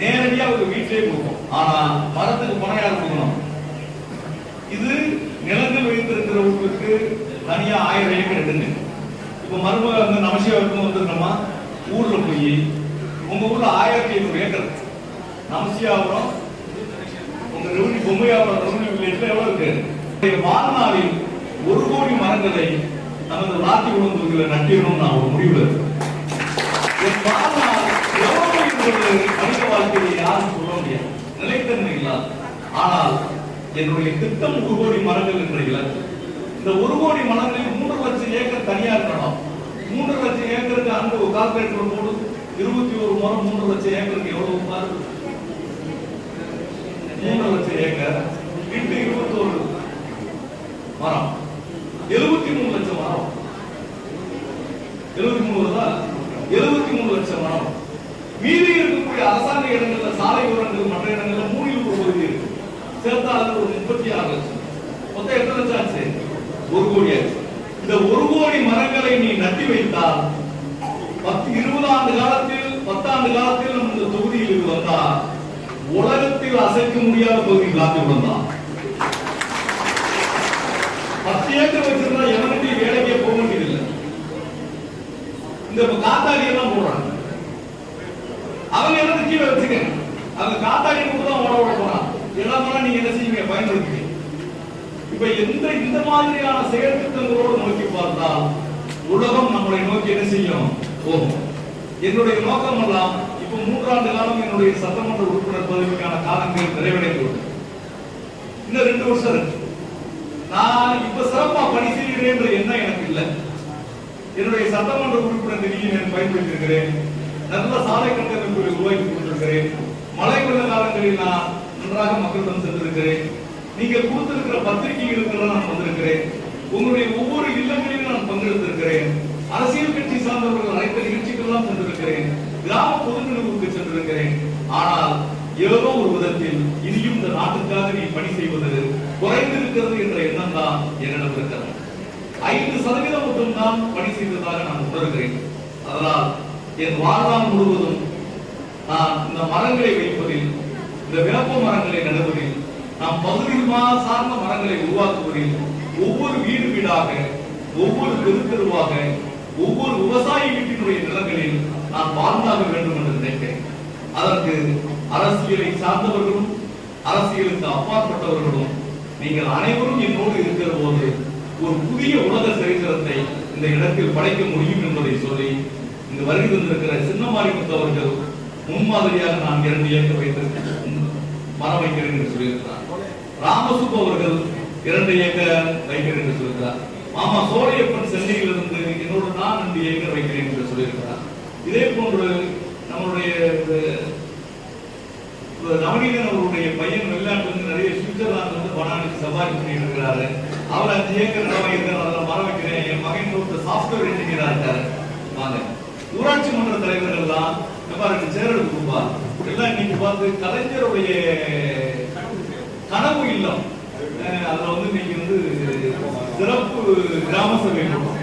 Speaker 1: நேரடியா அவங்க வீட்டிலே கொடுக்கும். ஆனா மரத்துக்கு பணம் யார் கொடுக்கணும்? இது நிலங்கள் வைத்திருக்கிறவங்களுக்கு தனியா 1000 ஏக்கர் எடுங்க. இப்ப மருமக நமசியாவுக்கு வந்துருக்கோமா, ஊர்ல போய் உங்க ஊர்ல 1500 ஏக்கர் நமசியாபுரம், உங்க ரெவன்யூ பொம்மையாபுரம் ரெவன்யூ 2008 எவ்வளவு இருக்கு? வாழ்நாளில் 1 கோடி மரங்களை நமது ராத்தி உணர்வுகளை நட்டிடணும் நான் ஒரு முடிவுல இருக்கேன். என் வாழ்நாள் எவ்வளவு என்பது மனித வாழ்க்கையை யாரும் சொல்ல முடியாது, நிலைத்தன்மை இல்லாது. ஆனால் என்னுடைய திட்டம் 1 கோடி மரங்கள் என்ற இலக்கு. இந்த 1 கோடி மரங்களில் 3 லட்சம் ஏக்கர் தனியார் இடம். 3 லட்சம் ஏக்கருக்கு அந்த ஒரு கால்குலேட்டர் போடு, 21 மரம் 3 லட்சம் ஏக்கருக்கு எவ்வளவு பாரு? 3 லட்சம் ஏக்கர் இன்று 21 மரம் 73 லட்சம் மரம். 73 லட்சம் மரம். மீதி இருக்கக்கூடிய அரசாங்க இடங்கள்ல சாலை ஓரங்கள் மற்ற இடங்கள்ல 3 பகுதி இருக்கு. சேர்த்தா அது ஒரு 36 லட்சம். மொத்தம் எத்தனை லட்சம் ஆச்சு? 1 கோடி ஆச்சு. இந்த 1 கோடி மரங்களை நீ நட்டி வைத்தால் 20 ஆண்டு காலத்தில் 10 ஆண்டு காலத்தில் நம்ம இந்த தொகுதியில் வந்தா உலகத்தில் அசைக்க முடியாத பகுதி காத்திருந்தா 10 ஏக்கர் வச்சிருந்தா எவனுக்கு வேலைக்கே போக வேண்டியதில்லை. இந்த காத்தாடி எல்லாம் போடுறாங்க, அவங்க என்ன கீழே வச்சுக்க, அவங்க காத்தாடி கூட தான் ஓட போறான். எல்லாம் நீங்க என்ன செய்யுங்க, பயன்படுத்தி. இப்ப இந்த மாதிரியான செயல் திட்டங்களோடு நோக்கி பார்த்தால் உலகம் நம்மளை நோக்கி என்ன செய்யும், போகும். என்னுடைய நோக்கம் எல்லாம் இப்ப 3 ஆண்டு காலம் என்னுடைய சட்டமன்ற உறுப்பினர் பதவிக்கான காலங்கள் நிறைவடைந்து இன்னும் 2 வருஷம் இருக்கு. நான் இப்ப சிறப்பா பணி செய்கிறேன் என்ற எண்ணம் எனக்கு இல்லை. என்னுடைய சட்டமன்ற உறுப்பினர் நிதியை நான் பயன்படுத்தியிருக்கிறேன். நல்ல சாலை கட்டமைப்புகளை உருவாக்கி கொடுத்திருக்கிறேன். மழை வெள்ள காலங்களில் நான் நன்றாக மக்களிடம் சென்றிருக்கிறேன். நீங்கள் கொடுத்திருக்கிற பத்திரிகைகளுக்கு நான் வந்திருக்கிறேன். உங்களுடைய ஒவ்வொரு இல்லங்களிலும் நான் பங்கெடுத்திருக்கிறேன். அரசியல் கட்சி சார்ந்தவர்கள் அனைத்து நிகழ்ச்சிகள்லாம் சென்றிருக்கிறேன். கிராம பொதுநிலைவுக்கு சென்றிருக்கிறேன். ஆனால் ஏதோ ஒரு விதத்தில் இனியும் இந்த நாட்டுக்காக நீ பணி செய்வது குறைந்திருக்கிறது என்ற எண்ணம் தான் என்னிடம் இருக்கிறது. 5% மட்டும்தான் பணி செய்ததாக நான் உணர்கிறேன். அதனால் என் வாழ்நாள் முழுவதும் நான் இந்த மரங்களை வைப்பதில், இந்த வேப்ப மரங்களை நடுவதில், நாம் பகுதியில் சார்ந்த மரங்களை உருவாக்குவதில், ஒவ்வொரு வீடு வீடாக, ஒவ்வொரு தெருவாக, ஒவ்வொரு விவசாயி வீட்டினுடைய நிலங்களில் நான் வாழ்ந்தாக வேண்டும் என்று நினைக்கிறேன். அதற்கு அரசியலை சார்ந்தவர்களும் அரசியலுக்கு அப்பாற்பட்டவர்களும் நீங்கள் அனைவரும் என்னோடு இருக்கிற போது ஒரு புதிய உலக சரித்திரத்தை இந்த இடத்தில் படைக்க முடியும் என்பதை சொல்லி இந்த வருகை வந்திருக்கிற சின்னமாரிமுத்து அவர்கள் முன்மாதிரியாக நான் 2 ஏக்கர் வைத்திருக்கிறேன், மரம் வைக்கிறேன் என்று சொல்லியிருக்கிறார். ராமசுப்பு அவர்கள் 2 ஏக்கர் வைக்கிறேன் என்று சொல்லியிருக்கிறார். மாமா சோழையப்பன் சென்னையிலிருந்து என்னோடு நான் 2 ஏக்கர் வைக்கிறேன் என்று சொல்லியிருக்கிறார். இதே போன்று நம்முடைய நவநீதன் அவருடைய பையன் வெளிநாட்டிலிருந்து நிறைய சுவிட்சர்லாந்து வந்து பணம் சவாரி பண்ணிட்டு இருக்கிறாரு. அவர் 5 ஏக்கர் நிலம் வைக்கிறார், அதில் மரம் வைக்கிறேன். என் மகன் ஒரு சாப்ட்வேர் இன்ஜினியரா இருக்காரு. வாங்க, ஊராட்சி மன்ற தலைவர்கள் எல்லாம் சேரல் குரூப்பா எல்லாம் இன்னைக்கு பார்த்து கலைஞருடைய கனவு இல்லம், அதுல வந்து இன்னைக்கு வந்து சிறப்பு கிராம சபை கூட்டம்,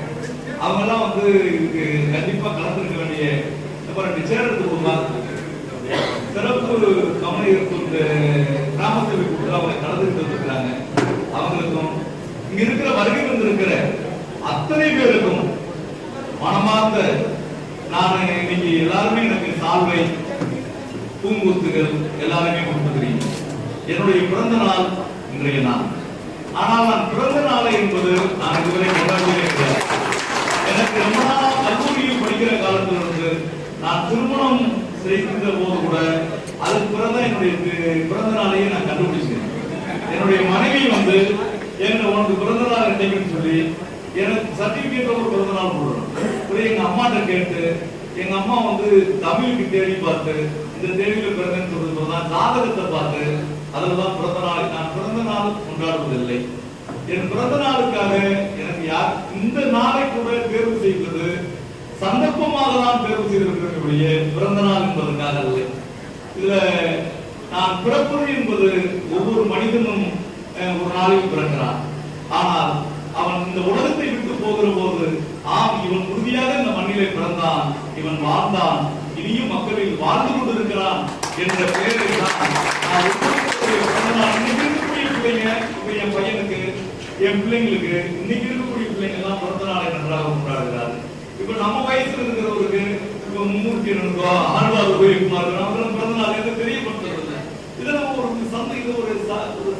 Speaker 1: அவங்க எல்லாம் வந்து இதுக்கு கண்டிப்பா கலந்துருக்க வேண்டிய சேரல் குரூப்பா சிறப்பு கவனிக்கும் கிராம சபை கூட்டம் அவங்க கலந்துட்டு இருக்கிறாங்க. அவங்களுக்கும் இங்க இருக்கிற வருகை வந்திருக்கிற அத்தனை பேருக்கும் மனமார்ந்த நான் இன்னைக்கு எல்லாருமே எனக்கு சால்வை பூங்கூத்துகள் எல்லாருமே கொடுத்துக்கிறீங்க. என்னுடைய பிறந்த நாள் இன்றைய நாள். ஆனால் நான் பிறந்த நாளை என்பது நான் இதுவரை கொண்டாடியே இருக்கிறேன். எனக்கு ரொம்ப நாள் கல்லூரியில் படிக்கிற காலத்திலிருந்து நான் திருமணம் செய்கின்ற போது கூட அதுக்கு பிறந்த என்னுடைய பிறந்த நாளையே நான் கண்டுபிடிச்சேன். என்னுடைய மனைவி வந்து உனக்கு பிறந்த நாள் என்னைக்குன்னு சொல்லி எனக்கு சர்டிபிகேட் ஒரு பிறந்த நாள் போடுறோம். எங்க அம்மாட்ட கேட்டு எங்க அம்மா வந்து தமிழுக்கு தேடி பார்த்து இந்த தேதியில பிறந்தேன்னு சொல்றது ஜாதகத்தை பார்த்து அதுலதான் பிறந்த நாள். நான் பிறந்த நாள் கொண்டாடுவதில்லை. என் பிறந்த நாளுக்காக எனக்கு யார் இந்த நாளை கூட தேர்வு செய்வது சந்தர்ப்பமாக தான் தேர்வு செய்திருக்கிறேன், பிறந்த நாள் என்பதற்காக அல்ல. இதுல நான் பிறப்பது என்பது ஒவ்வொரு மனிதனும் ஒரு நாளில் பிறக்கிறான். ஆனால் அவன் இந்த உலகத்தை விட்டு போகிற போது இவன் உறுதியாக இந்த மண்ணிலே பிறந்தான், இவன் வாழ்ந்தான், இனியும் மக்களில் வாழ்ந்து கொண்டிருக்கிறான் என்ற பெயரை தான் நான் இன்னைக்கு இருக்கக்கூடிய பிள்ளைங்க, என் பையனுக்கு என் பிள்ளைங்களுக்கு இன்னைக்கு இருக்கக்கூடிய பிள்ளைங்க எல்லாம் பிறந்த நாளை நன்றாக கொண்டாடுகிறார். இப்ப நம்ம வயசுல இருக்கிறவருக்கு இப்ப 302 ஆழ்வார் உபயோகமா இருக்கிறோம், பிறந்த நாள் தெரியப்படுத்துறது. இதை நம்ம ஒரு இது ஒரு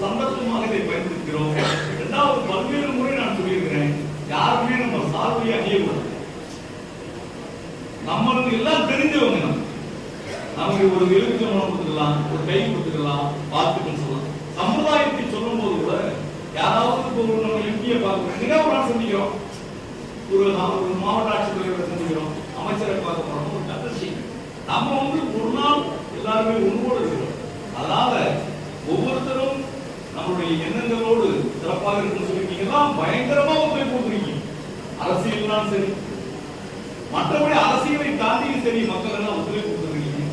Speaker 1: சந்தர்ப்பமாக இதை பயன்படுத்துகிறோம். இரண்டாவது, பல்வேறு முறை நான் சொல்லியிருக்கிறேன், யாருமே நம்ம சார்பை அணியக்கூடாது. நம்மளுக்கு எல்லாம் தெரிஞ்சவங்க, நமக்கு ஒரு எலுமிச்சம்பழம் கொடுத்துக்கலாம், ஒரு கை கொடுத்துக்கலாம், பார்த்துக்கன்னு சொல்லலாம். சமுதாயத்தை சொல்லும் போது கூட யாராவது நம்ம எம்பியை பார்க்கணும், நிகழ்வு நாள் சந்திக்கிறோம், ஒரு மாவட்ட ஆட்சித்தலைவரை சந்திக்கிறோம், அமைச்சரை பார்க்க போறோம், ஒரு கட்டசி நம்ம ஒரு நாள் எல்லாருமே ஒன்றோடு இருக்கிறோம். அதனால ஒவ்வொருத்தரும் நம்மளுடைய எண்ணங்களோடு சிறப்பாக இருக்குன்னு சொல்லிருக்கீங்கன்னா பயங்கரமா ஒத்துழைப்பு கொடுக்குறீங்க. அரசியல்னாலும் சரி, மற்றபடி அரசியலை தாண்டியும் சரி, மக்கள் எல்லாம் ஒத்துழைப்பு கொடுத்துருக்கீங்க.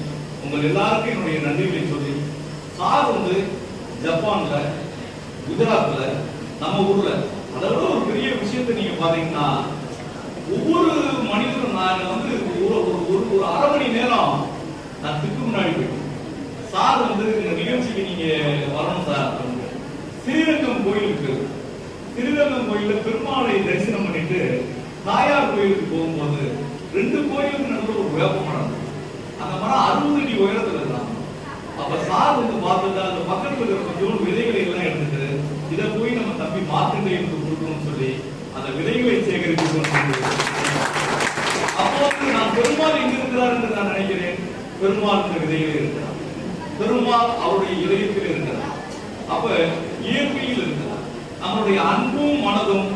Speaker 1: உங்கள் எல்லாருக்கும் என்னுடைய நன்றிகளை சொல்லி, சார் ஜப்பான்ல, குஜராத்ல, நம்ம ஊர்ல அதோட ஒரு பெரிய விஷயத்தை நீங்க பாத்தீங்கன்னா, ஒவ்வொரு மனிதரும் நான் ஒரு அரை மணி நேரம் நான் திக்கு முன்னாடி போயிட்டேன். சார் இந்த நிகழ்ச்சிக்கு நீங்க வரணும் சார். ஸ்ரீரங்கம் கோயிலுக்கு, ஸ்ரீரங்கம் கோயில பெருமாளை தரிசனம் பண்ணிட்டு தாயார் கோயிலுக்கு போகும்போது 2 கோயிலுக்கு நடுவில் ஒரு வேப்ப மரம், அந்த மரம் 60 அடி உயரத்துல இருக்கலாம். அப்ப சார் பார்த்தது அந்த பக்கத்துல இருக்கிற கொஞ்சம் விதைகளை எல்லாம் எடுத்துட்டு இதை போய் நம்ம தம்பி மார்க்கண்டேயனுக்கு கொடுக்கணும்னு சொல்லி அந்த விதைகளை சேகரித்து அப்போ நான் பெருமாள் எங்க இருக்கிறார் என்று நான் நினைக்கிறேன். பெருமாள் இந்த விதைகள் இருக்கிறார், பெருமாள் அவருடைய இதயத்தில் இருக்கிறார். அப்ப இயற்கையில் இருக்கிறார். நம்மளுடைய அன்பும் மனதும்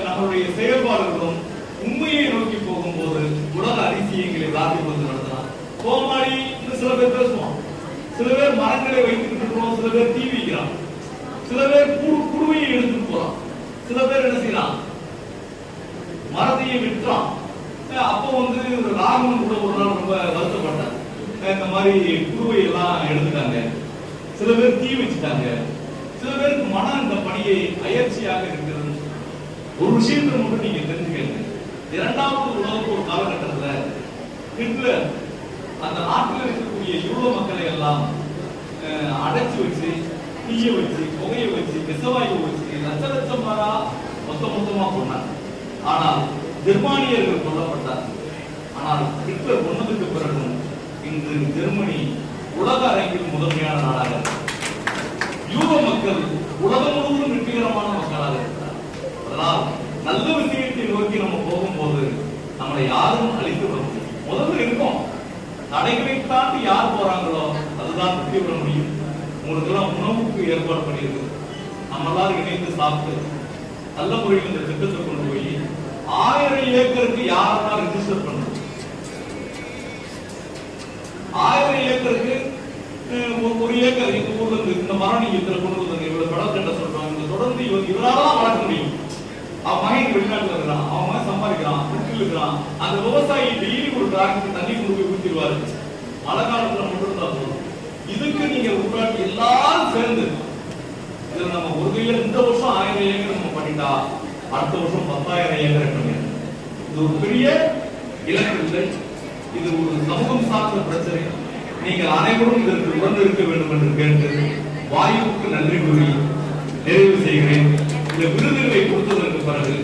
Speaker 1: நம்மளுடைய செயல்பாடுகளும் உண்மையை நோக்கி போகும்போது உலக அதிசயங்களை ராஜ்யபுரத்தில் நடத்தலாம். கோமாளி சில பேர் பேசுவோம், சில பேர் மரங்களை வைத்துக்கிட்டு இருக்கிறோம், சில பேர் தீ வைக்கிறான், சில பேர் குடுவையை எடுத்துட்டு போறான், சில பேர் என்ன செய்யறான், மரத்தையை விட்டுறான். அப்போ ராமன் கூட ஒரு நாள் ரொம்ப வருத்தப்பட்டார். இந்த மாதிரி குடுவை எல்லாம் எடுத்துட்டாங்க, சில பேர் தீ வச்சுட்டாங்க, சில பேருக்கு மனம் இந்த பணியை அயற்சியாக இருக்கிறது. ஒரு விஷயத்தை மட்டும் நீங்க தெரிஞ்சுக்கங்க, 2வது உலகப்போர் காலகட்டத்தில் ஹிட்லர் அந்த நாட்டில் இருக்கக்கூடிய யூத மக்களை எல்லாம் அடைச்சு வச்சு, தீய வச்சு, புகையை வச்சு, விஷவாயு வச்சு லட்சம் பேரா மொத்தமா கொண்டாங்க. ஆனால் ஜெர்மானியர்கள் கொல்லப்பட்டார். ஆனால் ஹிட்லர் கொன்னதுக்கு பிறகு இன்று ஜெர்மனி உலக அரங்கில் முதன்மையான நாடாக, யூத மக்கள் உலகம் முழுவதும் வெற்றிகரமான மக்களாக இருக்கிறார். அதனால் நல்ல விஷயத்தை நோக்கி நம்ம போகும்போது நம்மளை யாரும் அழித்து விட முடியும். முதல்ல இருக்கும் தடைகளை தாண்டி யார் போறாங்களோ அதுதான் வெற்றி பெற முடியும். உங்களுக்கு எல்லாம் உணவுக்கு ஏற்பாடு பண்ணியிருக்கு, நம்ம எல்லாரும் இணைந்து சாப்பிட்டு நல்ல முறையில் இந்த திட்டத்தை கொண்டு போய் 1000 ஏக்கருக்கு யாரெல்லாம் ரெஜிஸ்டர் பண்ணணும், 1000 ஏக்கருக்கு ஒரு ஏக்கர் இந்த ஊர்ல இருந்து இந்த மரம் நீங்க இதுல கொண்டு வந்து இவ்வளவு கடற்கட்ட சொல்றாங்க, இந்த தொடர்ந்து இவரால் வளர்க்க முடியும். அவன் மகன் வெளிநாட்டுல இருக்கிறான், அவன் மகன் சம்பாதிக்கிறான், வீட்டில் இருக்கிறான். அந்த விவசாயி டெய்லி ஒரு டிராக்டர் தண்ணி கொண்டு போய் ஊற்றிடுவாரு, மழை காலத்துல மட்டும் தான் போதும். இதுக்கு நீங்க உருவாக்கி எல்லாரும் சேர்ந்து இதுல நம்ம ஒரு கையில இந்த வருஷம் 1000 ஏக்கர் நம்ம பண்ணிட்டா அடுத்த வருஷம் 10,000 ஏக்கர் பண்ணிடலாம். இது ஒரு பெரிய இலக்கு இல்லை, இது ஒரு சமூகம் சார்ந்த பிரச்சனை. நீங்கள் அனைவரும் இதற்கு உணர்ந்து இருக்க வேண்டும் என்று கேட்டு வாயுவுக்கு நன்றி கூறி நிறைவு செய்கிறேன். இந்த விருதுகளை கொடுத்ததற்கு பிறகு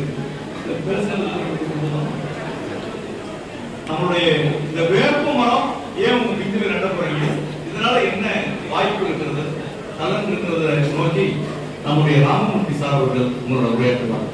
Speaker 1: நம்மளுடைய இந்த வேப்ப மரம் ஏன் உங்க வீட்டில் நட போறீங்க, இதனால என்ன வாய்ப்பு இருக்கிறது, நலன் இருக்கிறத நோக்கி நம்முடைய ராமமூர்த்தி சார் அவர்கள் உங்களோட உரையாற்றுவார்.